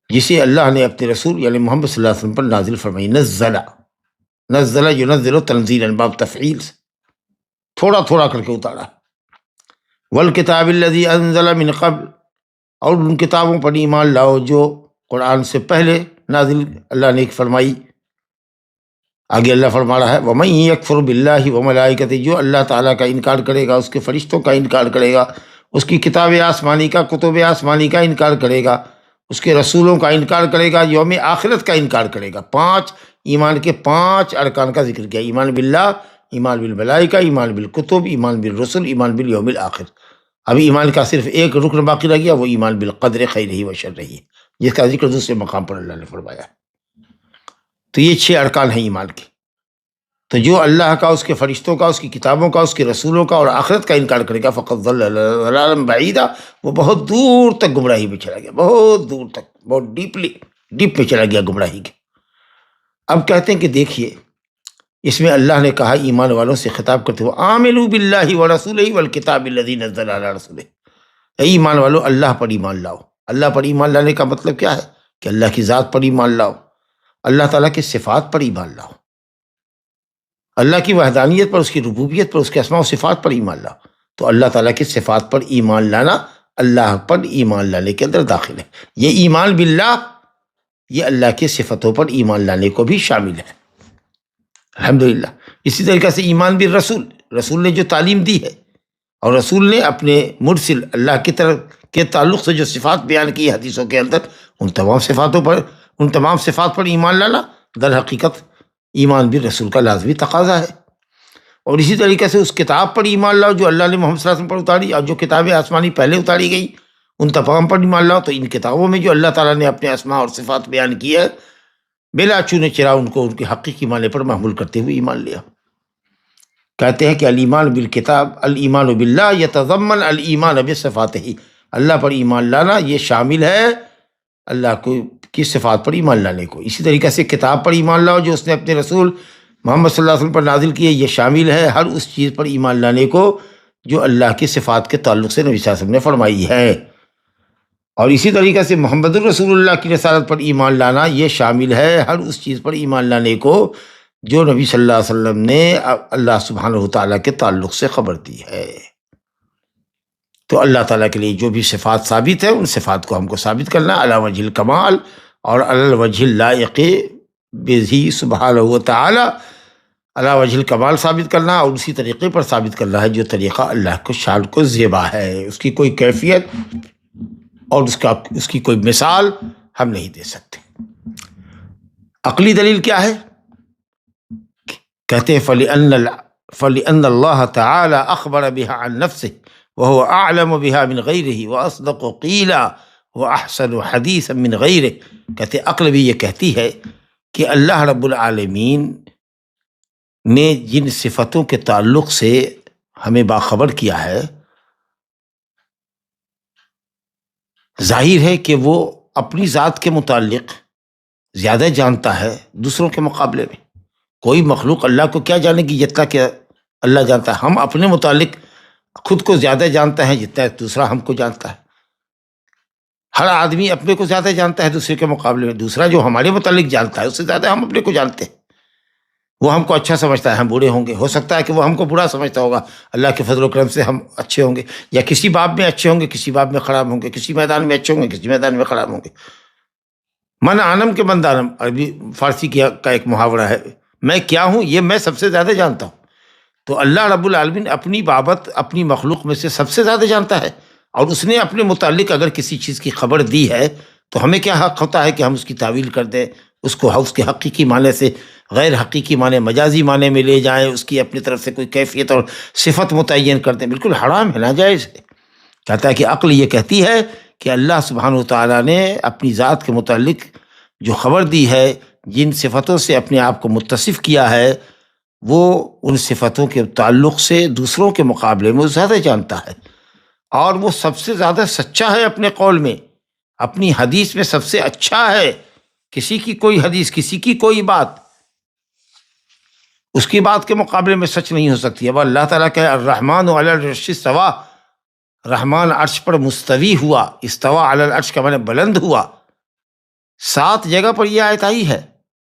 جسے اللہ نے اپنے رسول یعنی محمد صلی اللہ علیہ وسلم پر نازل فرمائی۔ نزل ینزل تنزیلا، باب تفعیل سے تھوڑا تھوڑا کر کے اتارا۔ والکتاب الذی انزل من قبل، اور ان کتابوں پر ایمان لاؤ جو قرآن سے پہلے نازل اللہ نے فرمائی۔ آگے اللہ فرما رہا ہے ومن یکفر باللہ وملائکتہ، جو اللہ تعالیٰ کا انکار کرے گا، اس کے فرشتوں کا انکار کرے گا، اس کی کتاب آسمانی کا، کتب آسمانی کا انکار کرے گا، اس کے رسولوں کا انکار کرے گا، یوم آخرت کا انکار کرے گا۔ ایمان کے 5 ارکان کا ذکر کیا، ایمان باللہ، ایمان بالملائکہ، ایمان بالکتب، ایمان بالرسل، ایمان بالیوم الآخر۔ ابھی ایمان کا صرف ایک رکن باقی رہ گیا، وہ ایمان بالقدر خیرہ و شرہ، جس کا ذکر دوسرے مقام پر اللہ نے فرمایا۔ تو یہ 6 ارکان ہیں ایمان کے۔ تو جو اللہ کا، اس کے فرشتوں کا، اس کی کتابوں کا، اس کے رسولوں کا اور آخرت کا انکار کرے گا، فقط ضل ضلالا بعیدا، وہ بہت دور تک گمراہی میں چلا گیا، بہت دور تک، بہت ڈیپ میں چلا گیا گمراہی کے۔ اب کہتے ہیں کہ دیکھیے اس میں اللہ نے کہا ایمان والوں سے خطاب کرتے ہوئے آمنوا باللہ ورسولہ والکتاب الذی نزل علی رسولہ، اے ایمان والو اللہ پر ایمان لاؤ۔ اللہ پر ایمان لانے کا مطلب کیا ہے؟ کہ اللہ کی ذات پر ایمان لاؤ، اللہ تعالیٰ کی صفات پر ایمان لاؤ، اللہ کی وحدانیت پر، اس کی ربوبیت پر، اس کے اسماء و صفات پر ایمان لاؤ۔ تو اللہ تعالیٰ کی صفات پر ایمان لانا اللہ پر ایمان لانے کے اندر داخل ہے۔ یہ ایمان باللہ یہ اللہ کی صفتوں پر ایمان لانے کو بھی شامل ہے، الحمدللہ۔ اسی طریقے سے ایمان بالرسول، رسول نے جو تعلیم دی ہے، اور رسول نے اپنے مرسل اللہ کی طرف کے تعلق سے جو صفات بیان کی حدیثوں کے اندر، ان تمام صفات پر ایمان لانا در حقیقت ایمان بالرسول کا لازمی تقاضا ہے۔ اور اسی طریقے سے اس کتاب پر ایمان لاؤ جو اللہ نے محمد صلی اللہ علیہ وسلم پر اتاری، اور جو کتابیں آسمانی پہلے اتاری گئی ان تمام پر ایمان لاؤ۔ تو ان کتابوں میں جو اللہ تعالیٰ نے اپنے اسماء اور صفات بیان کی ہے، بلا چونے چرا ان کو ان کے حقیقی معنی پر محمول کرتے ہوئے ایمان لیا۔ کہتے ہیں کہ الایمان بالکتاب، الایمان باللہ یتضمن الایمان بصفاتہ، اللہ پر ایمان لانا یہ شامل ہے اللہ کی صفات پر ایمان لانے کو۔ اسی طریقے سے کتاب پر ایمان لاؤ جو اس نے اپنے رسول محمد صلی اللہ علیہ وسلم پر نازل کی ہے، یہ شامل ہے ہر اس چیز پر ایمان لانے کو جو اللہ کی صفات کے تعلق سے نبی صلی اللہ علیہ وسلم نے فرمائی ہے۔ اور اسی طریقے سے محمد الرسول اللہ کی رسالت پر ایمان لانا یہ شامل ہے ہر اس چیز پر ایمان لانے کو جو نبی صلی اللہ علیہ وسلم نے اللہ سبحانہ تعالیٰ کے تعلق سے خبر دی ہے۔ تو اللہ تعالیٰ کے لیے جو بھی صفات ثابت ہے ان صفات کو ہم کو ثابت کرنا علی وجہ الکمال اور علی الوجہ اللائق بہ سبحانہ وتعالی، علی وجہ الکمال ثابت کرنا اور اسی طریقے پر ثابت کرنا ہے جو طریقہ اللہ کو شان کو زیبا ہے، اس کی کوئی کیفیت اور اس کی کوئی مثال ہم نہیں دے سکتے۔ عقلی دلیل کیا ہے؟ کہتے ہیں فَلِأَنَّ اللَّهَ تَعَالَى أَخْبَرَ بِهَا عَنْ نَفْسِهِ وَهُوَ أَعْلَمُ بِهَا مِنْ غَيْرِهِ وَأَصْدَقُ قِيلًا وَأَحْسَنُ حَدِيثًا مِنْ غَيْرِهِ۔ کہتے ہیں عقل بھی یہ کہتی ہے کہ اللہ رب العالمین نے جن صفتوں کے تعلق سے ہمیں باخبر کیا ہے، ظاہر ہے کہ وہ اپنی ذات کے متعلق زیادہ جانتا ہے دوسروں کے مقابلے میں۔ کوئی مخلوق اللہ کو کیا جانے گی جتنا کہ اللہ جانتا ہے؟ ہم اپنے متعلق خود کو زیادہ جانتا ہے جتنا دوسرا ہم کو جانتا ہے۔ ہر آدمی اپنے کو زیادہ جانتا ہے دوسرے کے مقابلے میں، دوسرا جو ہمارے متعلق جانتا ہے اس سے زیادہ ہم اپنے کو جانتے ہیں۔ وہ ہم کو اچھا سمجھتا ہے، ہم برے ہوں گے، ہو سکتا ہے کہ وہ ہم کو برا سمجھتا ہوگا، اللہ کے فضل و کرم سے ہم اچھے ہوں گے، یا کسی باب میں اچھے ہوں گے، کسی باب میں خراب ہوں گے، کسی میدان میں اچھے ہوں گے، کسی میدان میں خراب ہوں گے۔ من عالم کے من دانم، عربی فارسی کا ایک محاورہ ہے، میں کیا ہوں یہ میں سب سے زیادہ جانتا ہوں۔ تو اللہ رب العالمین اپنی بابت اپنی مخلوق میں سے سب سے زیادہ جانتا ہے، اور اس نے اپنے متعلق اگر کسی چیز کی خبر دی ہے تو ہمیں کیا حق ہوتا ہے کہ ہم اس کی تعویل کر دیں، اس کو اس کے حقیقی معنی سے غیر حقیقی معنی، مجازی معنی میں لے جائیں، اس کی اپنی طرف سے کوئی کیفیت اور صفت متعین کر دیں؟ بالکل حرام ہے، ناجائز ہے۔ کہتا ہے کہ عقل یہ کہتی ہے کہ اللہ سبحانہ وتعالیٰ نے اپنی ذات کے متعلق جو خبر دی ہے، جن صفتوں سے اپنے آپ کو متصف کیا ہے، وہ ان صفتوں کے تعلق سے دوسروں کے مقابلے میں زیادہ جانتا ہے، اور وہ سب سے زیادہ سچا ہے اپنے قول میں، اپنی حدیث میں سب سے اچھا ہے۔ کسی کی کوئی حدیث، کسی کی کوئی بات اس کی بات کے مقابلے میں سچ نہیں ہو سکتی۔ اب اللہ تعالیٰ کہ الرحمن علی العرش استویٰ، رحمان عرش پر مستوی ہوا، استویٰ علی العرش کا معنی بلند ہوا۔ 7 جگہ پر یہ آیت آئی ہے،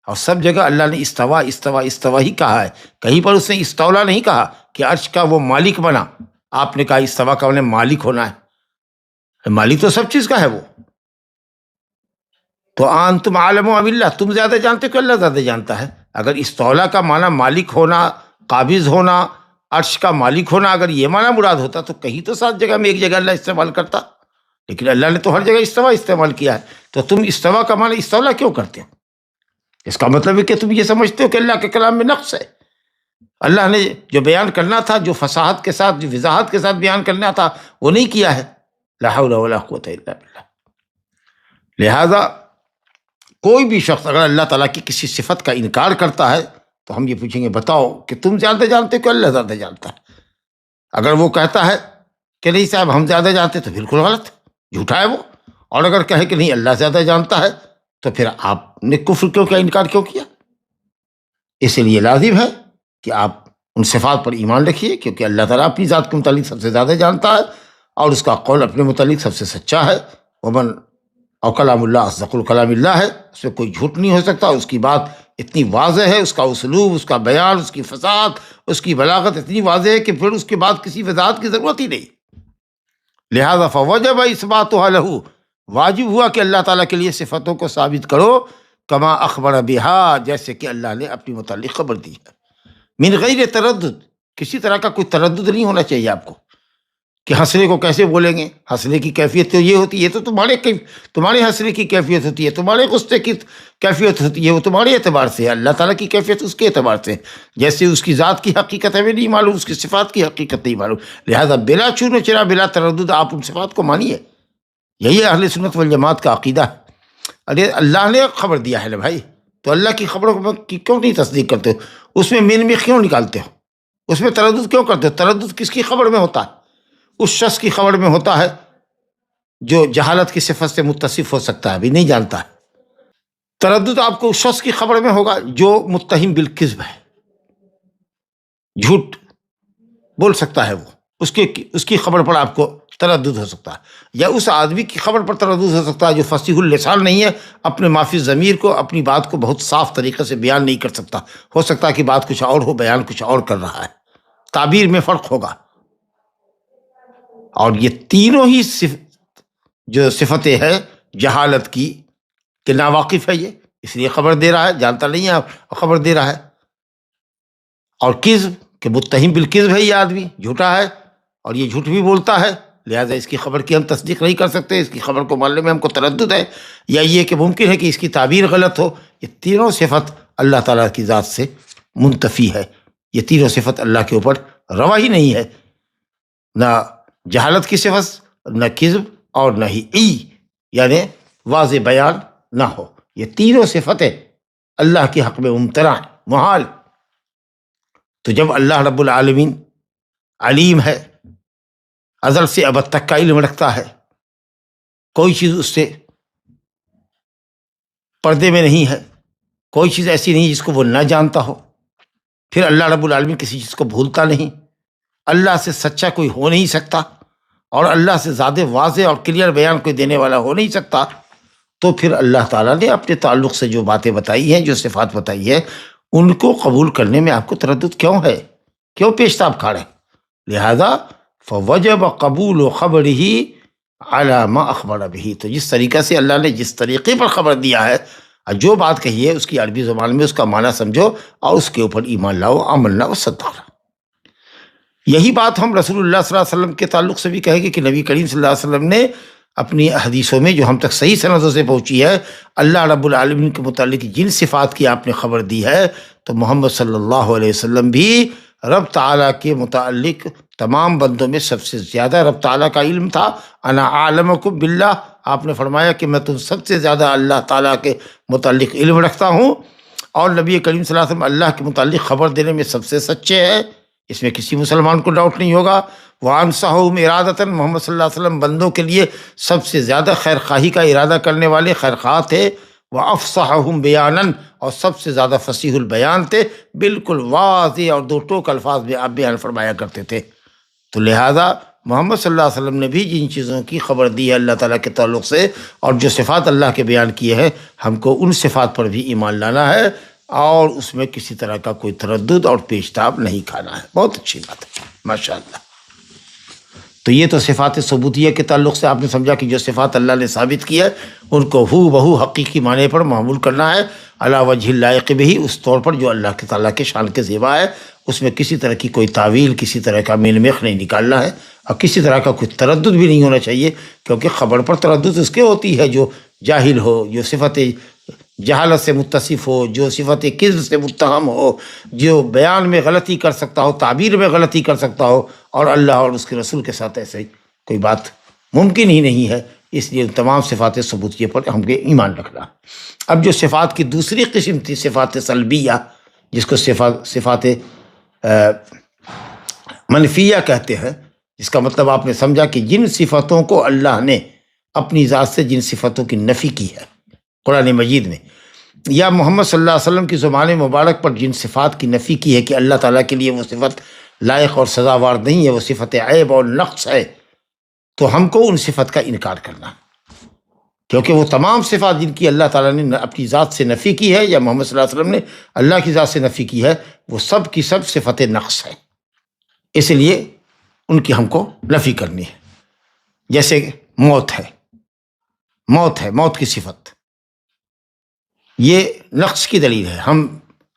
اور سب جگہ اللہ نے استویٰ استویٰ استویٰ ہی کہا ہے، کہیں پر اس نے استولا نہیں کہا کہ عرش کا وہ مالک بنا۔ آپ نے کہا استویٰ کا معنی مالک ہونا ہے، مالک تو سب چیز کا ہے وہ۔ تو انتم عالم ام اللہ، تم زیادہ جانتے کہ اللہ زیادہ جانتا ہے؟ اگر استولا کا معنی مالک ہونا، قابض ہونا، عرش کا مالک ہونا، اگر یہ معنی مراد ہوتا تو کہیں تو 7 جگہ میں ایک جگہ اللہ استعمال کرتا، لیکن اللہ نے تو ہر جگہ استویٰ استعمال کیا ہے۔ تو تم استویٰ کا معنی استولا کیوں کرتے ہو؟ اس کا مطلب ہے کہ تم یہ سمجھتے ہو کہ اللہ کے کلام میں نقص ہے، اللہ نے جو بیان کرنا تھا، جو فصاحت کے ساتھ، جو وضاحت کے ساتھ بیان کرنا تھا، وہ نہیں کیا ہے۔ لا حول ولا قوت الا باللہ۔ لہذا کوئی بھی شخص اگر اللہ تعالیٰ کی کسی صفت کا انکار کرتا ہے تو ہم یہ پوچھیں گے بتاؤ کہ تم زیادہ جانتے کہ اللہ زیادہ جانتا ہے؟ اگر وہ کہتا ہے کہ نہیں صاحب ہم زیادہ جانتے تو بالکل غلط، جھوٹا ہے وہ، اور اگر کہے کہ نہیں اللہ زیادہ جانتا ہے تو پھر آپ نے کفر کیوں کیا، انکار کیوں کیا؟ اس لیے لازم ہے کہ آپ ان صفات پر ایمان رکھیے، کیونکہ اللہ تعالیٰ اپنی ذات کے متعلق سب سے زیادہ جانتا ہے، اور اس کا قول اپنے متعلق سب سے سچا ہے۔ ومن اور کلام اللہ اصدق الکلام اللہ ہے، اس میں کوئی جھوٹ نہیں ہو سکتا، اس کی بات اتنی واضح ہے، اس کا اسلوب، اس کا بیان، اس کی فصاحت، اس کی بلاغت اتنی واضح ہے کہ پھر اس کے بعد کسی وضاحت کی ضرورت ہی نہیں۔ لہذا فوجب اثباتها له، واجب ہوا کہ اللہ تعالیٰ کے لیے صفتوں کو ثابت کرو، کما اخبر بها، جیسے کہ اللہ نے اپنی متعلق خبر دی ہے، من غیر تردد، کسی طرح کا کوئی تردد نہیں ہونا چاہیے آپ کو کہ ہنسنے کو کیسے بولیں گے، ہنسنے کی کیفیت تو یہ ہوتی ہے، تو تمہارے ہنسنے کی کیفیت ہوتی ہے، تمہارے غصے کی کیفیت ہوتی ہے، وہ تمہارے اعتبار سے ہے، اللہ تعالیٰ کی کیفیت اس کے اعتبار سے، جیسے اس کی ذات کی حقیقت ہمیں نہیں معلوم، اس کی صفات کی حقیقت نہیں معلوم، لہذا بلا چون چرا بلا تردد آپ ان صفات کو مانیے۔ یہی اہل سنت والجماعت کا عقیدہ ہے۔ ارے اللہ نے خبر دیا ہے بھائی، تو اللہ کی خبروں کی کیوں نہیں تصدیق کرتے ہو؟ اس میں مین میں کیوں نکالتے ہو؟ اس میں تردد کیوں کرتے ہو؟ تردد کس کی خبر میں ہوتا ہے؟ اس شخص کی خبر میں ہوتا ہے جو جہالت کی صفت سے متصف ہو سکتا ہے، ابھی نہیں جانتا ہے۔ تردد آپ کو اس شخص کی خبر میں ہوگا جو متہم بالکذب ہے، جھوٹ بول سکتا ہے، وہ اس کی خبر پر آپ کو تردد ہو سکتا ہے، یا اس آدمی کی خبر پر تردد ہو سکتا ہے جو فصیح اللسان نہیں ہے، اپنے معافی ضمیر کو، اپنی بات کو بہت صاف طریقے سے بیان نہیں کر سکتا، ہو سکتا ہے کہ بات کچھ اور ہو، بیان کچھ اور کر رہا ہے، تعبیر میں فرق ہوگا۔ اور یہ تینوں ہی جو صفتیں ہیں جہالت کی، کہ ناواقف ہے یہ، اس لیے خبر دے رہا ہے، جانتا نہیں ہے خبر دے رہا ہے، اور کذب، کہ متہم بالکذب ہے یہ آدمی، جھوٹا ہے اور یہ جھوٹ بھی بولتا ہے، لہٰذا اس کی خبر کی ہم تصدیق نہیں کر سکتے، اس کی خبر کو ماننے میں ہم کو تردد ہے، یا یہ کہ ممکن ہے کہ اس کی تعبیر غلط ہو۔ یہ تینوں صفت اللہ تعالیٰ کی ذات سے منتفی ہے، یہ تینوں صفت اللہ کے اوپر روا ہی نہیں ہے، نہ جہالت کی صفت، نہ کذب، اور نہ ہی یعنی واضح بیان نہ ہو۔ یہ تینوں صفتیں اللہ کے حق میں ممتنع، محال۔ تو جب اللہ رب العالمین علیم ہے، ازل سے ابد تک کا علم رکھتا ہے، کوئی چیز اس سے پردے میں نہیں ہے، کوئی چیز ایسی نہیں جس کو وہ نہ جانتا ہو، پھر اللہ رب العالمین کسی چیز کو بھولتا نہیں، اللہ سے سچا کوئی ہو نہیں سکتا، اور اللہ سے زیادہ واضح اور کلیئر بیان کوئی دینے والا ہو نہیں سکتا، تو پھر اللہ تعالیٰ نے اپنے تعلق سے جو باتیں بتائی ہیں، جو صفات بتائی ہے، ان کو قبول کرنے میں آپ کو تردد کیوں ہے، کیوں پیشتاب کھاڑے؟ لہذا فوجب قبول خبرہ علی ما اخبر بہ، تو جس طریقہ سے اللہ نے جس طریقے پر خبر دیا ہے، جو بات کہی ہے اس کی عربی زبان میں اس کا معنی سمجھو اور اس کے اوپر ایمان لاؤ، عمل لاؤ، صدق لاؤ۔ یہی بات ہم رسول اللہ صلی اللہ علیہ وسلم کے تعلق سے بھی کہیں گے کہ نبی کریم صلی اللہ علیہ وسلم نے اپنی حدیثوں میں جو ہم تک صحیح سندوں سے پہنچی ہے، اللہ رب العالمین کے متعلق جن صفات کی آپ نے خبر دی ہے، تو محمد صلی اللہ علیہ وسلم بھی رب تعالیٰ کے متعلق تمام بندوں میں سب سے زیادہ رب تعالیٰ کا علم تھا۔ انا اعلمکم باللہ، آپ نے فرمایا کہ میں تم سب سے زیادہ اللہ تعالیٰ کے متعلق علم رکھتا ہوں، اور نبی کریم صلی اللہ علیہ وسلم اللہ کے متعلق خبر دینے میں سب سے سچے ہیں، اس میں کسی مسلمان کو ڈاؤٹ نہیں ہوگا۔ وَأَنْصَحُهُمْ إِرَادَةً، محمد صلی اللہ علیہ وسلم بندوں کے لیے سب سے زیادہ خیر خواہی کا ارادہ کرنے والے خیر خواہ تھے۔ وَأَفْصَحُهُمْ بِيَانًا، اور سب سے زیادہ فصیح البیان تھے، بالکل واضح اور دو ٹوک الفاظ میں آپ بیان فرمایا کرتے تھے۔ تو لہذا محمد صلی اللہ علیہ وسلم نے بھی جن چیزوں کی خبر دی ہے اللہ تعالیٰ کے تعلق سے، اور جو صفات اللہ کے بیان کیے ہیں، ہم کو ان صفات پر بھی ایمان لانا ہے، اور اس میں کسی طرح کا کوئی تردد اور پیشتاب نہیں کھانا ہے۔ بہت اچھی بات ہے، ماشاءاللہ۔ تو یہ تو صفات ثبوتیہ کے تعلق سے آپ نے سمجھا کہ جو صفات اللہ نے ثابت کی ہے ان کو ہو بہو حقیقی معنی پر معمول کرنا ہے، علی وجہ اللائق بہ، اس طور پر جو اللہ کے تعالیٰ کے شان کے زیبا ہے، اس میں کسی طرح کی کوئی تعویل، کسی طرح کا میل میخ نہیں نکالنا ہے، اور کسی طرح کا کوئی تردد بھی نہیں ہونا چاہیے، کیونکہ خبر پر تردد اس کے ہوتی ہے جو جاہل ہو، جو صفت جہالت سے متصف ہو، جو صفت کذب سے متہم ہو، جو بیان میں غلطی کر سکتا ہو، تعبیر میں غلطی کر سکتا ہو، اور اللہ اور اس کے رسول کے ساتھ ایسے کوئی بات ممکن ہی نہیں ہے۔ اس لیے تمام صفات ثبوتیہ پر ہم کے ایمان رکھنا۔ اب جو صفات کی دوسری قسم تھی صفات سلبیہ، جس کو صفات منفیہ کہتے ہیں، جس کا مطلب آپ نے سمجھا کہ جن صفتوں کو اللہ نے اپنی ذات سے جن صفتوں کی نفی کی ہے قرآن مجید میں، یا محمد صلی اللہ علیہ وسلم کی زبان مبارک پر جن صفات کی نفی کی ہے کہ اللہ تعالیٰ کے لیے وہ صفت لائق اور سزاوار نہیں ہے، وہ صفت عیب اور نقص ہے، تو ہم کو ان صفت کا انکار کرنا، کیونکہ وہ تمام صفات جن کی اللہ تعالیٰ نے اپنی ذات سے نفی کی ہے، یا محمد صلی اللہ علیہ وسلم نے اللہ کی ذات سے نفی کی ہے، وہ سب کی سب صفت نقص ہے، اس لیے ان کی ہم کو نفی کرنی ہے۔ جیسے موت ہے، موت کی صفت، یہ نقص کی دلیل ہے۔ ہم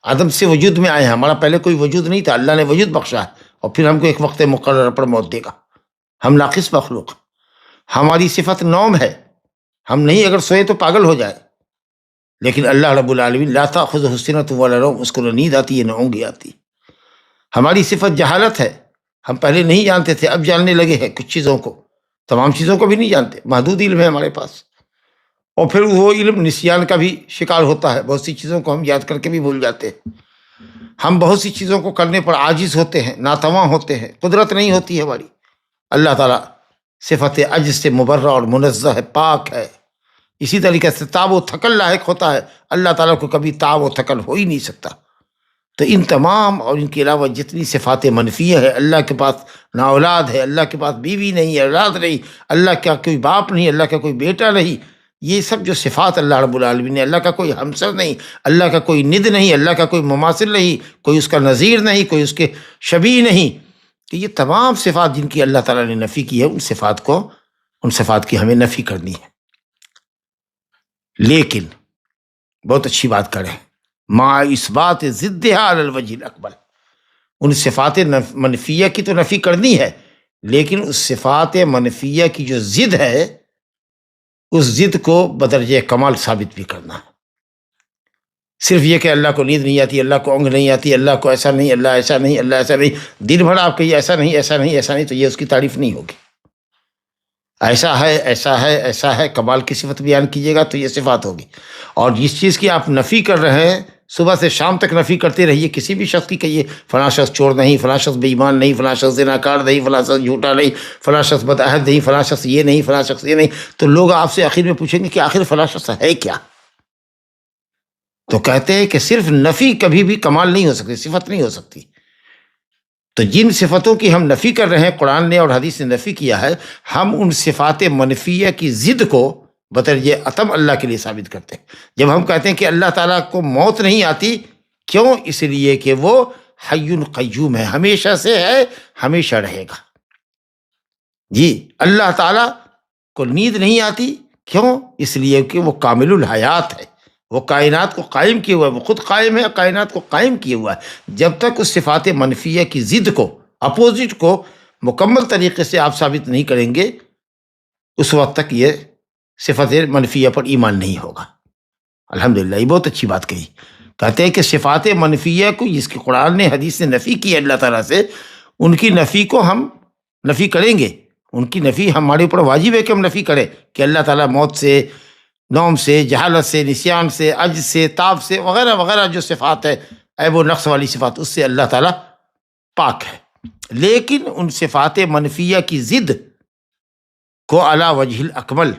عدم سے وجود میں آئے ہیں، ہمارا پہلے کوئی وجود نہیں تھا، اللہ نے وجود بخشا ہے، اور پھر ہم کو ایک وقت مقرر پر موت دے گا۔ ہم ناقص مخلوق، ہماری صفت نوم ہے، ہم نہیں اگر سوئے تو پاگل ہو جائے، لیکن اللہ رب العالمین لا تأخذہ سنۃ ولا نوم، اس کو نہ نیند آتی ہے نہ اونگی آتی۔ ہماری صفت جہالت ہے، ہم پہلے نہیں جانتے تھے، اب جاننے لگے ہیں کچھ چیزوں کو، تمام چیزوں کو بھی نہیں جانتے، محدود علم ہے ہمارے پاس، اور پھر وہ علم نسیان کا بھی شکار ہوتا ہے، بہت سی چیزوں کو ہم یاد کر کے بھی بھول جاتے ہیں، ہم بہت سی چیزوں کو کرنے پر عاجز ہوتے ہیں، ناتواں ہوتے ہیں، قدرت نہیں ہوتی ہے ہماری۔ اللہ تعالیٰ صفت عجز سے مبرہ اور منزہ ہے، پاک ہے۔ اسی طریقے سے تعب و تھکل لاحق ہوتا ہے، اللہ تعالیٰ کو کبھی تعب و تھکل ہو ہی نہیں سکتا۔ تو ان تمام اور ان کے علاوہ جتنی صفات منفیہ ہے، اللہ کے پاس نہ اولاد ہے، اللہ کے پاس بیوی نہیں ہے، اولاد نہیں، اللہ کا کوئی باپ نہیں، اللہ کا کوئی بیٹا نہیں، یہ سب جو صفات اللہ رب العالمین نے، اللہ کا کوئی ہمسر نہیں، اللہ کا کوئی ند نہیں، اللہ کا کوئی مماثل نہیں، کوئی اس کا نظیر نہیں، کوئی اس کے شبیہ نہیں، کہ یہ تمام صفات جن کی اللہ تعالیٰ نے نفی کی ہے، ان صفات کی ہمیں نفی کرنی ہے۔ لیکن بہت اچھی بات کریں، مع اثبات ضدها علی الوجہ الاکمل، ان صفات منفیہ کی تو نفی کرنی ہے، لیکن اس صفات منفیہ کی جو ضد ہے، اس ضد کو بدرجہ کمال ثابت بھی کرنا ہے۔ صرف یہ کہ اللہ کو نیند نہیں آتی، اللہ کو اونگ نہیں آتی، اللہ کو ایسا نہیں، اللہ ایسا نہیں، اللہ ایسا نہیں، دن بھر آپ کہیے ایسا نہیں، ایسا نہیں، ایسا نہیں، تو یہ اس کی تعریف نہیں ہوگی۔ ایسا ہے، ایسا ہے، ایسا ہے، کمال کی صفت بیان کیجیے گا تو یہ صفات ہوگی۔ اور جس چیز کی آپ نفی کر رہے ہیں، صبح سے شام تک نفی کرتے رہیے، کسی بھی شخص کی کہیے فلاں شخص چور نہیں، فلاں شخص بے ایمان نہیں، فلاں شخص زناکار نہیں، فلاں شخص جھوٹا نہیں، فلاں شخص بدعہد نہیں، فلاں شخص یہ نہیں، فلاں شخص یہ نہیں، تو لوگ آپ سے آخر میں پوچھیں گے کہ آخر فلاں شخص ہے کیا؟ تو کہتے ہیں کہ صرف نفی کبھی بھی کمال نہیں ہو سکتی، صفت نہیں ہو سکتی۔ تو جن صفتوں کی ہم نفی کر رہے ہیں، قرآن نے اور حدیث نے نفی کیا ہے، ہم ان صفات منفیہ کی ضد کو بدرجہ اتم اللہ کے لیے ثابت کرتے ہیں۔ جب ہم کہتے ہیں کہ اللہ تعالیٰ کو موت نہیں آتی، کیوں؟ اس لیے کہ وہ حی قیوم ہے، ہمیشہ سے ہے، ہمیشہ رہے گا۔ جی، اللہ تعالیٰ کو نیند نہیں آتی، کیوں؟ اس لیے کہ وہ کامل الحیات ہے، وہ کائنات کو قائم کیے ہوا ہے، وہ خود قائم ہے، کائنات کو قائم کیے ہوا ہے۔ جب تک اس صفات منفیہ کی ضد کو، اپوزٹ کو مکمل طریقے سے آپ ثابت نہیں کریں گے، اس وقت تک یہ صفت منفیہ پر ایمان نہیں ہوگا۔ الحمدللہ، یہ بہت اچھی بات کہی۔ کہتے ہیں کہ صفات منفیہ کو جس کی قرآن نے حدیث نے نفی کی ہے اللہ تعالیٰ سے، ان کی نفی کو ہم نفی کریں گے، ان کی نفی ہمارے اوپر واجب ہے کہ ہم نفی کریں، کہ اللہ تعالیٰ موت سے، نوم سے، جہالت سے، نسیان سے، عجز سے، تاب سے، وغیرہ وغیرہ جو صفات ہے، عیب و نقص والی صفات، اس سے اللہ تعالیٰ پاک ہے۔ لیکن ان صفات منفیہ کی ضد کو علی وجہ الاکمل،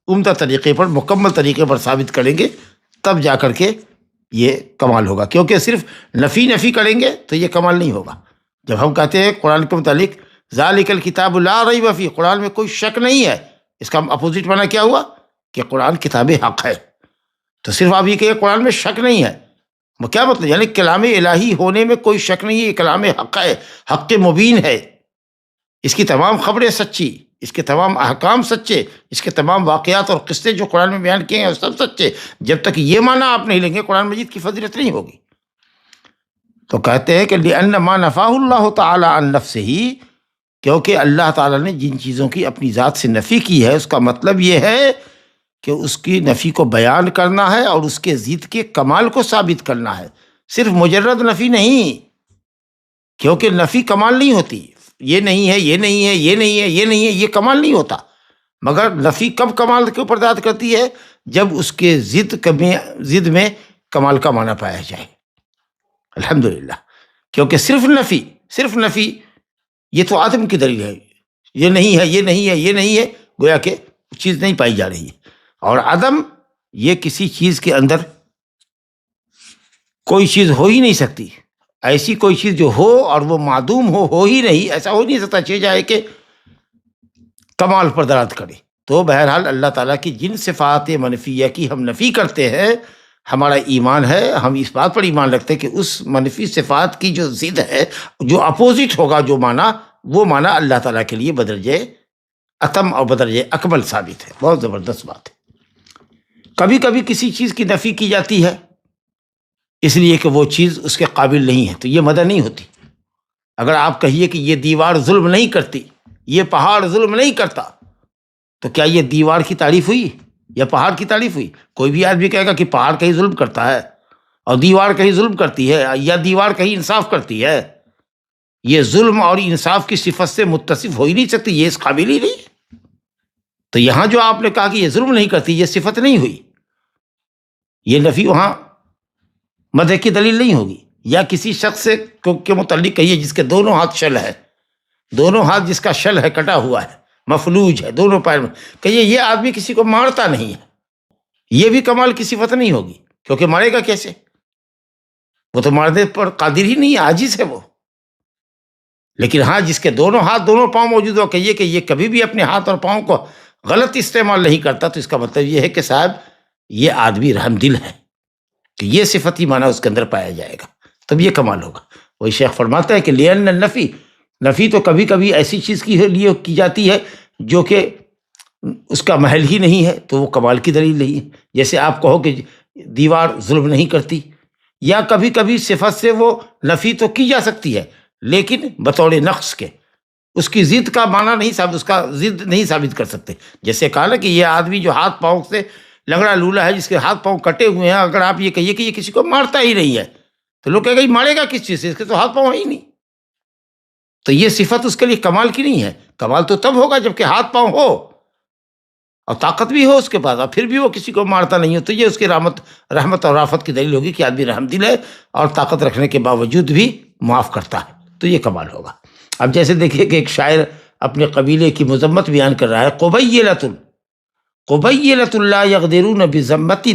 عمدہ طریقے پر، مکمل طریقے پر ثابت کریں گے، تب جا کر کے یہ کمال ہوگا۔ کیونکہ صرف نفی کریں گے تو یہ کمال نہیں ہوگا۔ جب ہم کہتے ہیں قرآن کے متعلق ذالک الکتاب لا ریب فیہ، قرآن میں کوئی شک نہیں ہے، اس کا اپوزٹ معنی کیا ہوا؟ کہ قرآن کتاب حق ہے۔ تو صرف آپ یہ کہیے قرآن میں شک نہیں ہے، وہ کیا مطلب؟ یعنی کلام الہی ہونے میں کوئی شک نہیں ہے، یہ کلام حق ہے، حق مبین ہے، اس کی تمام خبریں سچی، اس کے تمام احکام سچے، اس کے تمام واقعات اور قصے جو قرآن میں بیان کیے ہیں وہ سب سچے۔ جب تک یہ معنی آپ نہیں لیں گے، قرآن مجید کی فضیلت نہیں ہوگی۔ تو کہتے ہیں کہ لِأَنَّ مَا نَفَاهُ اللَّهُ تَعَالَىٰ عَن نَفْسِهِ، کیونکہ اللہ تعالیٰ نے جن چیزوں کی اپنی ذات سے نفی کی ہے، اس کا مطلب یہ ہے کہ اس کی نفی کو بیان کرنا ہے اور اس کے ضد کے کمال کو ثابت کرنا ہے، صرف مجرد نفی نہیں، کیونکہ نفی کمال نہیں ہوتی۔ یہ نہیں ہے، یہ نہیں ہے، یہ نہیں ہے، یہ نہیں ہے، یہ کمال نہیں ہوتا۔ مگر نفی کب کمال کے اوپر داد کرتی ہے؟ جب اس کے ضد میں کمال کا معنی پایا جائے۔ الحمدللہ، کیونکہ صرف نفی یہ تو عدم کی دلیل ہے، یہ نہیں ہے، یہ نہیں ہے، یہ نہیں ہے، گویا کہ چیز نہیں پائی جا رہی ہے۔ اور عدم، یہ کسی چیز کے اندر کوئی چیز ہو ہی نہیں سکتی، ایسی کوئی چیز جو ہو اور وہ معدوم ہو ہی نہیں، ایسا ہو نہیں سکتا چیز ہے کہ کمال پر دلالت کرے۔ تو بہرحال اللہ تعالیٰ کی جن صفات منفیہ کی ہم نفی کرتے ہیں، ہمارا ایمان ہے، ہم اس بات پر ایمان رکھتے ہیں کہ اس منفی صفات کی جو ضد ہے، جو اپوزٹ ہوگا، جو معنی، وہ معنی اللہ تعالیٰ کے لیے بدرجہ اتم اور بدرجہ اکمل ثابت ہے۔ بہت زبردست بات ہے۔ کبھی کبھی کسی چیز کی نفی کی جاتی ہے اس لیے کہ وہ چیز اس کے قابل نہیں ہے، تو یہ مدح نہیں ہوتی۔ اگر آپ کہیے کہ یہ دیوار ظلم نہیں کرتی، یہ پہاڑ ظلم نہیں کرتا، تو کیا یہ دیوار کی تعریف ہوئی یا پہاڑ کی تعریف ہوئی؟ کوئی بھی آدمی کہے گا کہ پہاڑ کہیں ظلم کرتا ہے اور دیوار کہیں ظلم کرتی ہے، یا دیوار کہیں انصاف کرتی ہے، یہ ظلم اور انصاف کی صفت سے متصف ہو ہی نہیں سکتی، یہ اس قابل ہی نہیں۔ تو یہاں جو آپ نے کہا کہ یہ ظلم نہیں کرتی، یہ صفت نہیں ہوئی، یہ نفی وہاں مدح کی دلیل نہیں ہوگی۔ یا کسی شخص کے متعلق کہیے جس کے دونوں ہاتھ شل ہے، دونوں ہاتھ جس کا شل ہے، کٹا ہوا ہے، مفلوج ہے دونوں پیر میں، کہیے یہ آدمی کسی کو مارتا نہیں ہے، یہ بھی کمال کی صفت نہیں ہوگی، کیونکہ مارے گا کیسے؟ وہ تو مارنے پر قادر ہی نہیں ہے، عاجز ہے وہ. لیکن ہاں جس کے دونوں ہاتھ دونوں پاؤں موجود ہو، کہیے کہ یہ کبھی بھی اپنے ہاتھ اور پاؤں کو غلط استعمال نہیں کرتا، تو اس کا مطلب یہ ہے کہ صاحب یہ آدمی رحم دل ہے، کہ یہ صفت ہی مانا اس کے اندر پایا جائے گا، تب یہ کمال ہوگا. وہی شیخ فرماتا ہے کہ لِأَنَّ النفی، نفی تو کبھی کبھی ایسی چیز کی لیے کی جاتی ہے جو کہ اس کا محل ہی نہیں ہے، تو وہ کمال کی دلیل نہیں ہے. جیسے آپ کہو کہ دیوار ظلم نہیں کرتی، یا کبھی کبھی صفت سے وہ نفی تو کی جا سکتی ہے لیکن بطور نقص کے، اس کی ضد کا معنی نہیں ثابت، اس کا ضد نہیں ثابت کر سکتے. جیسے کہا نا کہ یہ آدمی جو ہاتھ پاؤں سے لنگڑا لولا ہے، جس کے ہاتھ پاؤں کٹے ہوئے ہیں، اگر آپ یہ کہیے کہ یہ کسی کو مارتا ہی نہیں ہے تو لوگ کہے گا یہ مارے گا کس چیز سے، اس کے تو ہاتھ پاؤں ہی نہیں. تو یہ صفت اس کے لیے کمال کی نہیں ہے. کمال تو تب ہوگا جب کہ ہاتھ پاؤں ہو اور طاقت بھی ہو اس کے پاس، اور پھر بھی وہ کسی کو مارتا نہیں ہو، تو یہ اس کی رحمت اور رافت کی دلیل ہوگی کہ آدمی رحم دل ہے اور طاقت رکھنے کے باوجود بھی معاف کرتا ہے، تو یہ کمال ہوگا. اب جیسے دیکھیے کہ ایک شاعر اپنے قبیلے کی مذمت بیان کر رہا ہے، قبیلۃ لا یقدرون بذمۃ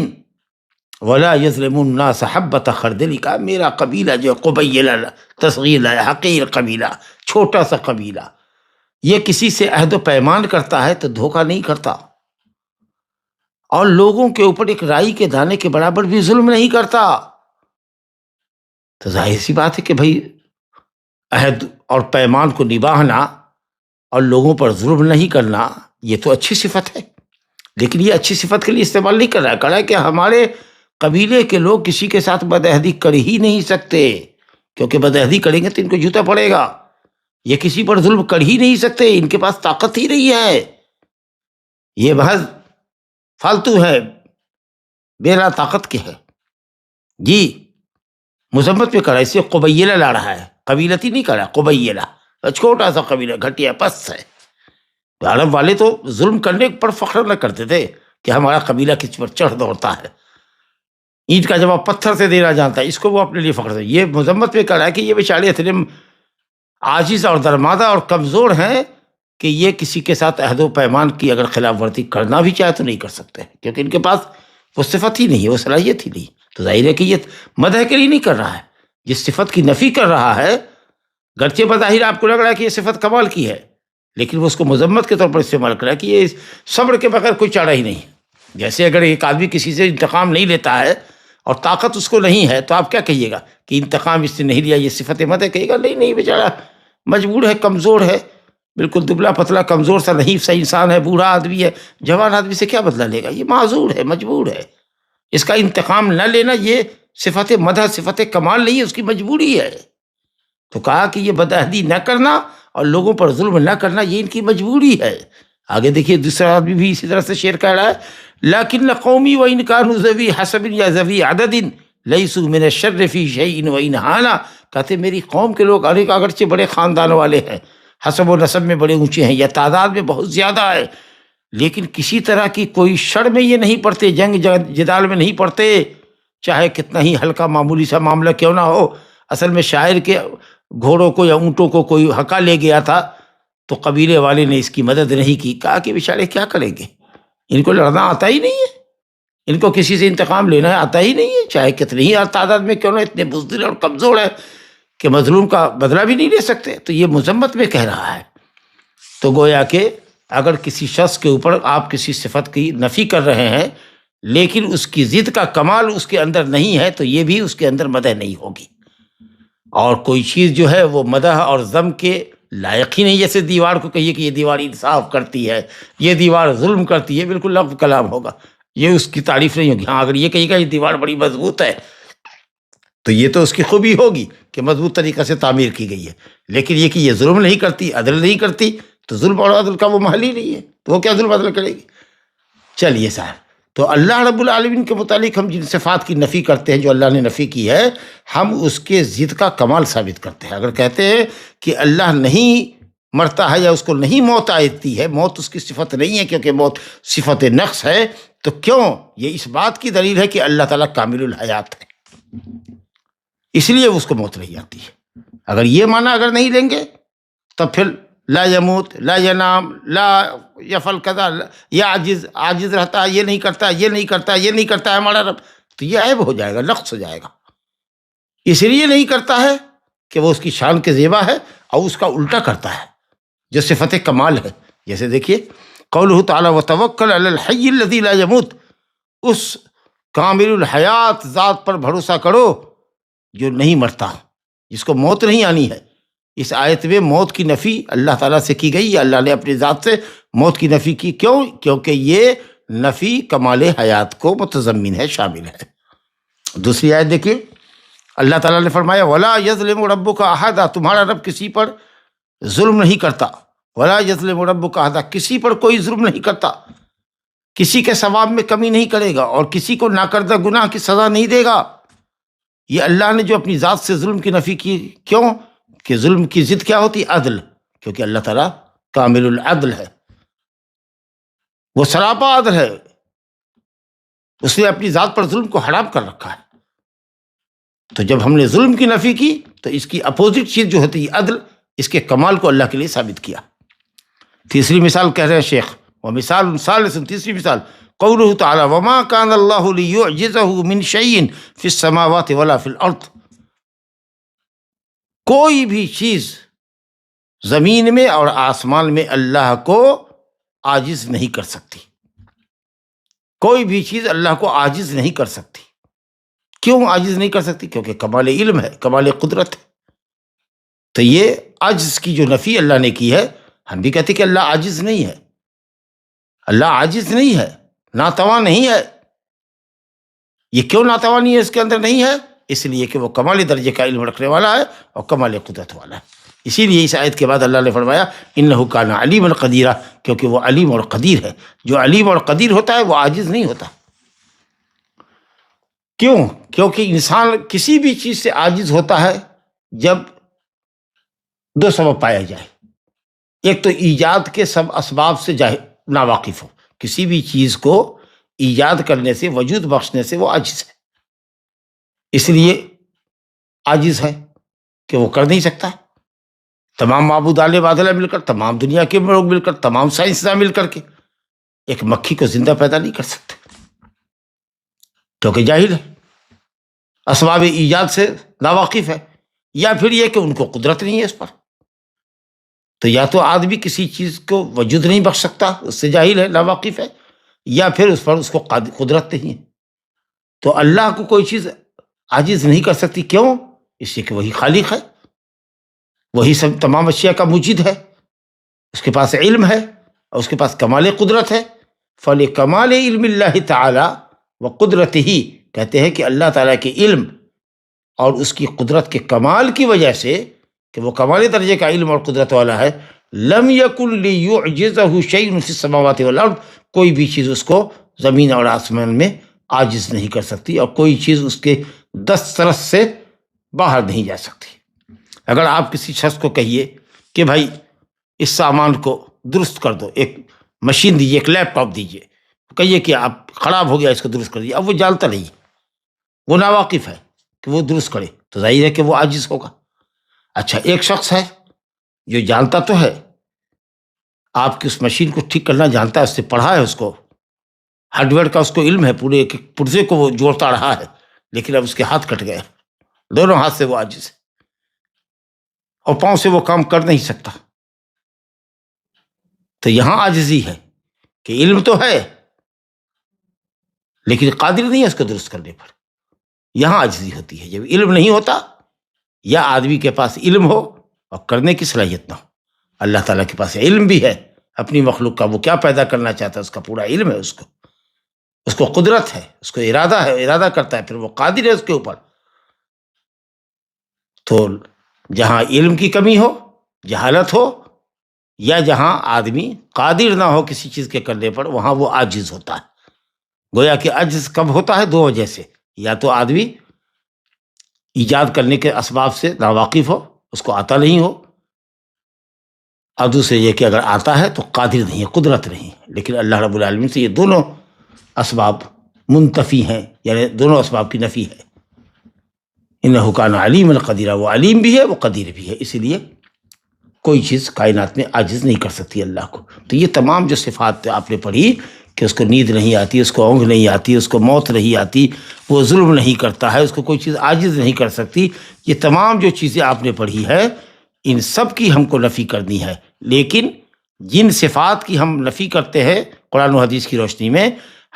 ولا یظلمون الناس حبۃ خردل. کا میرا قبیلہ جو قبیلہ تصغیر ہے، حقیر قبیلہ، چھوٹا سا قبیلہ، یہ کسی سے عہد و پیمان کرتا ہے تو دھوکہ نہیں کرتا، اور لوگوں کے اوپر ایک رائی کے دانے کے برابر بھی ظلم نہیں کرتا. تو ظاہر سی بات ہے کہ بھائی عہد اور پیمان کو نبھانا اور لوگوں پر ظلم نہیں کرنا یہ تو اچھی صفت ہے، لیکن یہ اچھی صفت کے لیے استعمال نہیں کر رہا ہے کہ ہمارے قبیلے کے لوگ کسی کے ساتھ بدعہدی کر ہی نہیں سکتے، کیونکہ بدعہدی کریں گے تو ان کو جوتا پڑے گا. یہ کسی پر ظلم کر ہی نہیں سکتے، ان کے پاس طاقت ہی نہیں ہے، یہ محض فالتو ہے، بلا طاقت کے ہے. جی مذمت پہ کرا، اس سے قبیلہ لا رہا ہے، قبیلتی نہیں کرا، قبیلہ چھوٹا سا قبیلہ، گھٹیا پس ہے. عرب والے تو ظلم کرنے پر فخر نہ کرتے تھے کہ ہمارا قبیلہ کس پر چڑھ دوڑتا ہے، اینٹ کا جواب پتھر سے دینا جانتا ہے، اس کو وہ اپنے لیے فخر ہے. یہ مذمت پہ کرا ہے کہ یہ بیچارے اتنے عاجز اور درمادہ اور کمزور ہیں کہ یہ کسی کے ساتھ عہد و پیمان کی اگر خلاف ورزی کرنا بھی چاہے تو نہیں کر سکتے، کیونکہ ان کے پاس وہ صفت ہی نہیں ہے، وہ صلاحیت ہی نہیں. تو ظاہر ہے کہ یہ مدح کے لیے نہیں کر رہا ہے، جس صفت کی نفی کر رہا ہے، گرچہ بظاہر آپ کو لگ رہا ہے کہ یہ صفت کمال کی ہے، لیکن وہ اس کو مذمت کے طور پر استعمال کر رہا ہے کہ یہ صبر کے بغیر کوئی چارہ ہی نہیں. جیسے اگر ایک آدمی کسی سے انتقام نہیں لیتا ہے اور طاقت اس کو نہیں ہے تو آپ کیا کہیے گا کہ انتقام اس نے نہیں لیا، یہ صفت مدح. کہے گا نہیں بیچارہ مجبور ہے، کمزور ہے، بالکل دبلا پتلا کمزور سا نہیں سا انسان ہے، بوڑھا آدمی ہے، جوان آدمی سے کیا بدلہ لے گا، یہ معذور ہے، مجبور ہے. اس کا انتقام نہ لینا یہ صفت مدح، صفت کمال نہیں ہے، اس کی مجبوری ہے. تو کہا کہ یہ بدعہدی نہ کرنا اور لوگوں پر ظلم نہ کرنا یہ ان کی مجبوری ہے. آگے دیکھیے دوسرا آدمی بھی اسی طرح سے شعر کہہ رہا ہے، لیکن قومی وَإِنْ كَانُوا ذَوِي حَسَبٍ یا ذَوِي عَدَدٍ لَيْسُوا مِنَ الشَّرِّ فِي شَيْءٍ وَإِنْ حَانَ. کہتے میری قوم کے لوگ اگرچہ بڑے خاندان والے ہیں، حسب و نسب میں بڑے اونچے ہیں، یا تعداد میں بہت زیادہ ہے، لیکن کسی طرح کی کوئی شر میں یہ نہیں پڑتے، جنگ جدال میں نہیں پڑتے، چاہے کتنا ہی ہلکا معمولی سا معاملہ کیوں نہ ہو. اصل میں شاعر کے گھوڑوں کو یا اونٹوں کو کوئی ہکا لے گیا تھا تو قبیلے والے نے اس کی مدد نہیں کی. کہا کہ بیچارے کیا کریں گے، ان کو لڑنا آتا ہی نہیں ہے، ان کو کسی سے انتقام لینا آتا ہی نہیں ہے، چاہے کتنی ہی تعداد میں کیوں نہ، اتنے بزدل اور کمزور ہے کہ مظلوم کا بدلہ بھی نہیں لے سکتے. تو یہ مذمت میں کہہ رہا ہے. تو گویا کہ اگر کسی شخص کے اوپر آپ کسی صفت کی نفی کر رہے ہیں لیکن اس کی ضد کا کمال اس کے اندر نہیں ہے تو یہ بھی اس کے اندر مدح نہیں ہوگی. اور کوئی چیز جو ہے وہ مدح اور ذم کے لائق ہی نہیں، جیسے دیوار کو کہیے کہ یہ دیوار انصاف کرتی ہے، یہ دیوار ظلم کرتی ہے، بالکل لفظ کلام ہوگا، یہ اس کی تعریف نہیں ہوگی. ہاں اگر یہ کہیے گا یہ دیوار بڑی مضبوط ہے تو یہ تو اس کی خوبی ہوگی کہ مضبوط طریقہ سے تعمیر کی گئی ہے، لیکن یہ کہ یہ ظلم نہیں کرتی، عدل نہیں کرتی، تو ظلم اور عدل کا وہ محل ہی نہیں ہے، تو وہ کیا ظلم عدل کرے گی. چلیے صاحب، تو اللہ رب العالمین کے متعلق ہم جن صفات کی نفی کرتے ہیں جو اللہ نے نفی کی ہے، ہم اس کے ضد کا کمال ثابت کرتے ہیں. اگر کہتے ہیں کہ اللہ نہیں مرتا ہے یا اس کو نہیں موت آتی ہے، موت اس کی صفت نہیں ہے کیونکہ موت صفت نقص ہے، تو کیوں؟ یہ اس بات کی دلیل ہے کہ اللہ تعالیٰ کامل الحیات ہے، اس لیے اس کو موت نہیں آتی ہے. اگر یہ معنی اگر نہیں لیں گے تو پھر لا یموت، لا ینام، لا یفعل کذا، یا عاجز رہتا ہے، یہ نہیں کرتا، یہ نہیں کرتا، یہ نہیں کرتا ہے ہمارا رب، تو یہ عیب ہو جائے گا، نقص ہو جائے گا. اس لیے نہیں کرتا ہے کہ وہ اس کی شان کے زیبا ہے، اور اس کا الٹا کرتا ہے جو صفت کمال ہے۔ جیسے دیکھیے قولہ تعالی وتوکل علی الحی الذی لا یموت، اس کامل الحیات ذات پر بھروسہ کرو جو نہیں مرتا، جس کو موت نہیں آنی ہے۔ اس آیت میں موت کی نفی اللہ تعالیٰ سے کی گئی، یا اللہ نے اپنی ذات سے موت کی نفی کی۔ کیوں؟ کیونکہ یہ نفی کمال حیات کو متضمن ہے، شامل ہے۔ دوسری آیت دیکھیے، اللہ تعالیٰ نے فرمایا وَلَا يَظْلِمُ رَبُّكَ أَحَدًا، تمہارا رب کسی پر ظلم نہیں کرتا۔ وَلَا يَظْلِمُ رَبُّكَ أَحَدًا، کسی پر کوئی ظلم نہیں کرتا، کسی کے ثواب میں کمی نہیں کرے گا، اور کسی کو ناکردہ گناہ کی سزا نہیں دے گا۔ یہ اللہ نے جو اپنی ذات سے ظلم کی نفی کی، کیوں کہ ظلم کی ضد کیا ہوتی؟ عدل، کیونکہ اللہ تعالیٰ کامل العدل ہے، وہ سراپا عدل ہے، اس نے اپنی ذات پر ظلم کو حرام کر رکھا ہے۔ تو جب ہم نے ظلم کی نفی کی تو اس کی اپوزٹ چیز جو ہوتی ہے عدل، اس کے کمال کو اللہ کے لیے ثابت کیا۔ تیسری مثال کہہ رہے ہیں شیخ، ومثال ثالث، تیسری مثال قولہ تعالی وما کان اللہ لیعجزہ من شیء فی السماوات ولا فی الارض، کوئی بھی چیز زمین میں اور آسمان میں اللہ کو عاجز نہیں کر سکتی، کوئی بھی چیز اللہ کو عاجز نہیں کر سکتی۔ کیوں عاجز نہیں کر سکتی؟ کیونکہ کمال علم ہے، کمال قدرت ہے۔ تو یہ عجز کی جو نفی اللہ نے کی ہے، ہم بھی کہتے کہ اللہ عاجز نہیں ہے، اللہ عاجز نہیں ہے، ناتواں نہیں ہے۔ یہ کیوں ناتواں نہیں ہے، اس کے اندر نہیں ہے؟ اس لیے کہ وہ کمال درجے کا علم رکھنے والا ہے اور کمال قدرت والا ہے۔ اسی لیے اس آیت کے بعد اللہ نے فرمایا انہ کان علیما قدیرا، کیونکہ وہ علیم اور قدیر ہے۔ جو علیم اور قدیر ہوتا ہے وہ عاجز نہیں ہوتا۔ کیوں؟ کیونکہ انسان کسی بھی چیز سے عاجز ہوتا ہے جب دو سبب پایا جائے۔ ایک تو ایجاد کے سب اسباب سے ناواقف ہو، کسی بھی چیز کو ایجاد کرنے سے، وجود بخشنے سے وہ عاجز ہے، اس لیے عاجز ہے کہ وہ کر نہیں سکتا۔ تمام معبودان باطلہ مل کر، تمام دنیا کے لوگ مل کر، تمام سائنسداں مل کر کے ایک مکھی کو زندہ پیدا نہیں کر سکتے، کیونکہ جاہل ہے، اسباب ایجاد سے ناواقف ہے، یا پھر یہ کہ ان کو قدرت نہیں ہے اس پر۔ تو یا تو آدمی کسی چیز کو وجود نہیں بخش سکتا، اس سے جاہل ہے، ناواقف ہے، یا پھر اس پر اس کو قدرت نہیں ہے۔ تو اللہ کو کوئی چیز عاجز نہیں کر سکتی، کیوں؟ اس لیے کہ وہی خالق ہے، وہی سب تمام اشیاء کا موجد ہے، اس کے پاس علم ہے اور اس کے پاس کمال قدرت ہے۔ فَلِكَمَالِ عِلْمِ اللَّهِ تَعَالَى وَقُدْرَتِهِ، کہتے ہیں کہ اللہ تعالیٰ کے علم اور اس کی قدرت کے کمال کی وجہ سے کہ وہ کمال درجے کا علم اور قدرت والا ہے، لم یکن لیعجزہ شیء فی السماوات والارض، کوئی بھی چیز اس کو زمین اور آسمان میں عاجز نہیں کر سکتی، اور کوئی چیز اس کے دسترس سے باہر نہیں جا سکتی۔ اگر آپ کسی شخص کو کہیے کہ بھائی اس سامان کو درست کر دو، ایک مشین دیجیے، ایک لیپ ٹاپ دیجیے، کہیے کہ آپ خراب ہو گیا، اس کو درست کر دیجیے، اب وہ جانتا نہیں، وہ ناواقف ہے کہ وہ درست کرے، تو ظاہر ہے کہ وہ عاجز ہوگا۔ اچھا، ایک شخص ہے جو جانتا تو ہے، آپ کی اس مشین کو ٹھیک کرنا جانتا ہے، اس سے پڑھا ہے، اس کو ہارڈ ویئر کا اس کو علم ہے، پورے ایک ایک پرزے کو وہ جوڑتا رہا ہے، لیکن اب اس کے ہاتھ کٹ گئے، دونوں ہاتھ سے وہ عاجز ہے اور پاؤں سے وہ کام کر نہیں سکتا۔ تو یہاں عاجزی ہے کہ علم تو ہے لیکن قادر نہیں ہے اس کو درست کرنے پر، یہاں عاجزی ہوتی ہے۔ جب علم نہیں ہوتا یا آدمی کے پاس علم ہو اور کرنے کی صلاحیت نہ ہو۔ اللہ تعالیٰ کے پاس علم بھی ہے اپنی مخلوق کا، وہ کیا پیدا کرنا چاہتا ہے اس کا پورا علم ہے، اس کو قدرت ہے، اس کو ارادہ ہے، ارادہ کرتا ہے، پھر وہ قادر ہے اس کے اوپر۔ تو جہاں علم کی کمی ہو، جہالت ہو، یا جہاں آدمی قادر نہ ہو کسی چیز کے کرنے پر، وہاں وہ عاجز ہوتا ہے۔ گویا کہ عجز کب ہوتا ہے؟ دو وجہ سے، یا تو آدمی ایجاد کرنے کے اسباب سے ناواقف ہو، اس کو آتا نہیں ہو، اور دوسرے یہ کہ اگر آتا ہے تو قادر نہیں ہے، قدرت نہیں ہے۔ لیکن اللہ رب العالمین سے یہ دونوں اسباب منتفی ہیں، یعنی دونوں اسباب کی نفی ہے۔ انہ کان علیما قدیرا، وہ علیم بھی ہے، وہ قدیر بھی ہے، اسی لیے کوئی چیز کائنات میں عاجز نہیں کر سکتی اللہ کو۔ تو یہ تمام جو صفات آپ نے پڑھی کہ اس کو نیند نہیں آتی، اس کو اونگ نہیں آتی، اس کو موت نہیں آتی، وہ ظلم نہیں کرتا ہے، اس کو کوئی چیز عاجز نہیں کر سکتی. یہ تمام جو چیزیں آپ نے پڑھی ہے ان سب کی ہم کو نفی کرنی ہے. لیکن جن صفات کی ہم نفی کرتے ہیں قرآن و حدیث کی روشنی میں،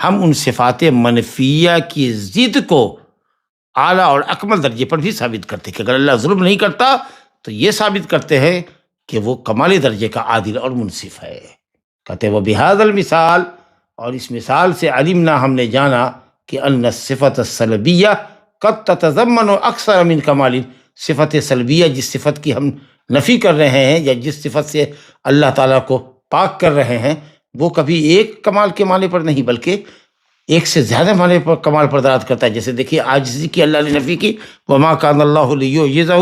ہم ان صفات منفیہ کی ضد کو اعلیٰ اور اکمل درجے پر بھی ثابت کرتے ہیں کہ اگر اللہ ظلم نہیں کرتا تو یہ ثابت کرتے ہیں کہ وہ کمالی درجے کا عادل اور منصف ہے. کہتے وہ بہذا المثال، اور اس مثال سے علمنا ہم نے جانا کہ ان الصفت السلبیہ قد تتضمن اکثر من کمال. صفت سلبیہ جس صفت کی ہم نفی کر رہے ہیں یا جس صفت سے اللہ تعالیٰ کو پاک کر رہے ہیں، وہ کبھی ایک کمال کے معنی پر نہیں بلکہ ایک سے زیادہ معنی پر کمال پر دلالت کرتا ہے. جیسے دیکھیے عاجزی کی اللہ نے نفی کی، وما کان اللہ لیعجزہ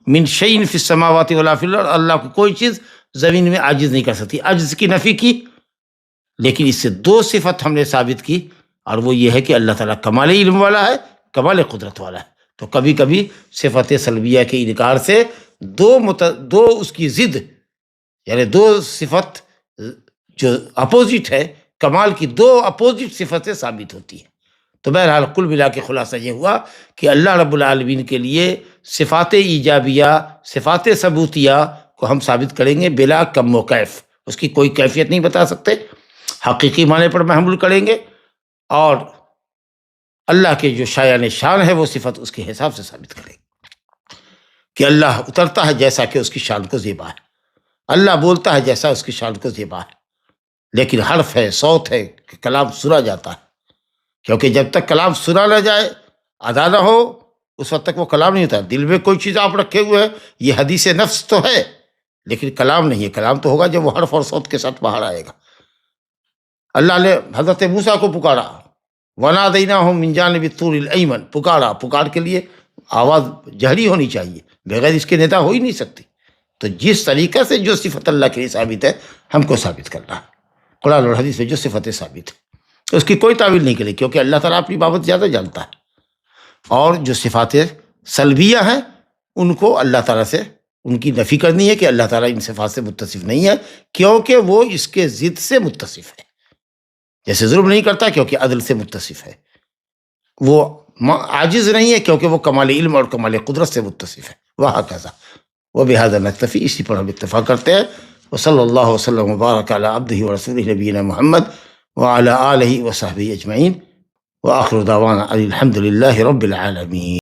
من شیء فی السماوات ولا فی الارض، اللہ کو کوئی چیز زمین میں عاجز نہیں کر سکتی، عجز کی نفی کی. لیکن اس سے دو صفت ہم نے ثابت کی، اور وہ یہ ہے کہ اللہ تعالیٰ کمال علم والا ہے، کمال قدرت والا ہے. تو کبھی کبھی صفت سلبیہ کے انکار سے دو اس کی ضد، یعنی دو صفت جو اپوزٹ ہے، کمال کی دو اپوزٹ صفتیں ثابت ہوتی ہیں. تو بہرحال کل ملا کے خلاصہ یہ ہوا کہ اللہ رب العالمین کے لیے صفات ایجابیہ، صفات ثبوتیہ کو ہم ثابت کریں گے بلا کم و کیف. اس کی کوئی کیفیت نہیں بتا سکتے، حقیقی معنی پر محمول کریں گے، اور اللہ کے جو شایان شان ہے وہ صفت اس کے حساب سے ثابت کریں گے کہ اللہ اترتا ہے جیسا کہ اس کی شان کو زیبا ہے، اللہ بولتا ہے جیسا اس کی شان کو زیبا ہے. لیکن حرف ہے، صوت ہے کہ کلام سنا جاتا ہے، کیونکہ جب تک کلام سنا نہ جائے، ادا نہ ہو، اس وقت تک وہ کلام نہیں ہوتا. دل میں کوئی چیز آپ رکھے ہوئے ہیں، یہ حدیث نفس تو ہے لیکن کلام نہیں ہے. کلام تو ہوگا جب وہ حرف اور صوت کے ساتھ باہر آئے گا. اللہ نے حضرت موسیٰ کو پکارا، وَنَادَيْنَاهُ مِنْ جَانِبِ الطُّورِ الْأَيْمَنِ، پکار کے لیے آواز جہری ہونی چاہیے، بغیر اس کے ندا ہو ہی نہیں سکتی. تو جس طریقے سے جو صفت اللہ کے لیے ثابت ہے ہم کو ثابت کرنا ہے. قرآن اور حدیث میں جو صفتیں ثابت ہیں اس کی کوئی تعویل نہیں کرے، کیونکہ اللہ تعالیٰ اپنی بابت زیادہ جانتا ہے. اور جو صفات سلبیہ ہیں ان کو اللہ تعالیٰ سے ان کی نفی کرنی ہے کہ اللہ تعالیٰ ان صفات سے متصف نہیں ہے، کیونکہ وہ اس کے ضد سے متصف ہے. جیسے ظلم نہیں کرتا کیونکہ عدل سے متصف ہے، وہ عاجز نہیں ہے کیونکہ وہ کمال علم اور کمال قدرت سے متصف ہے. وہکذا وبہذا نکتفی، اسی پر ہم اتفاق کرتے ہیں. وصلی اللہ وسلم وبارک علی عبدہ ورسولہ نبینا محمد وعلی آلہ وصحبہ اجمعین، وآخر دعوانا الحمد للہ رب العالمین.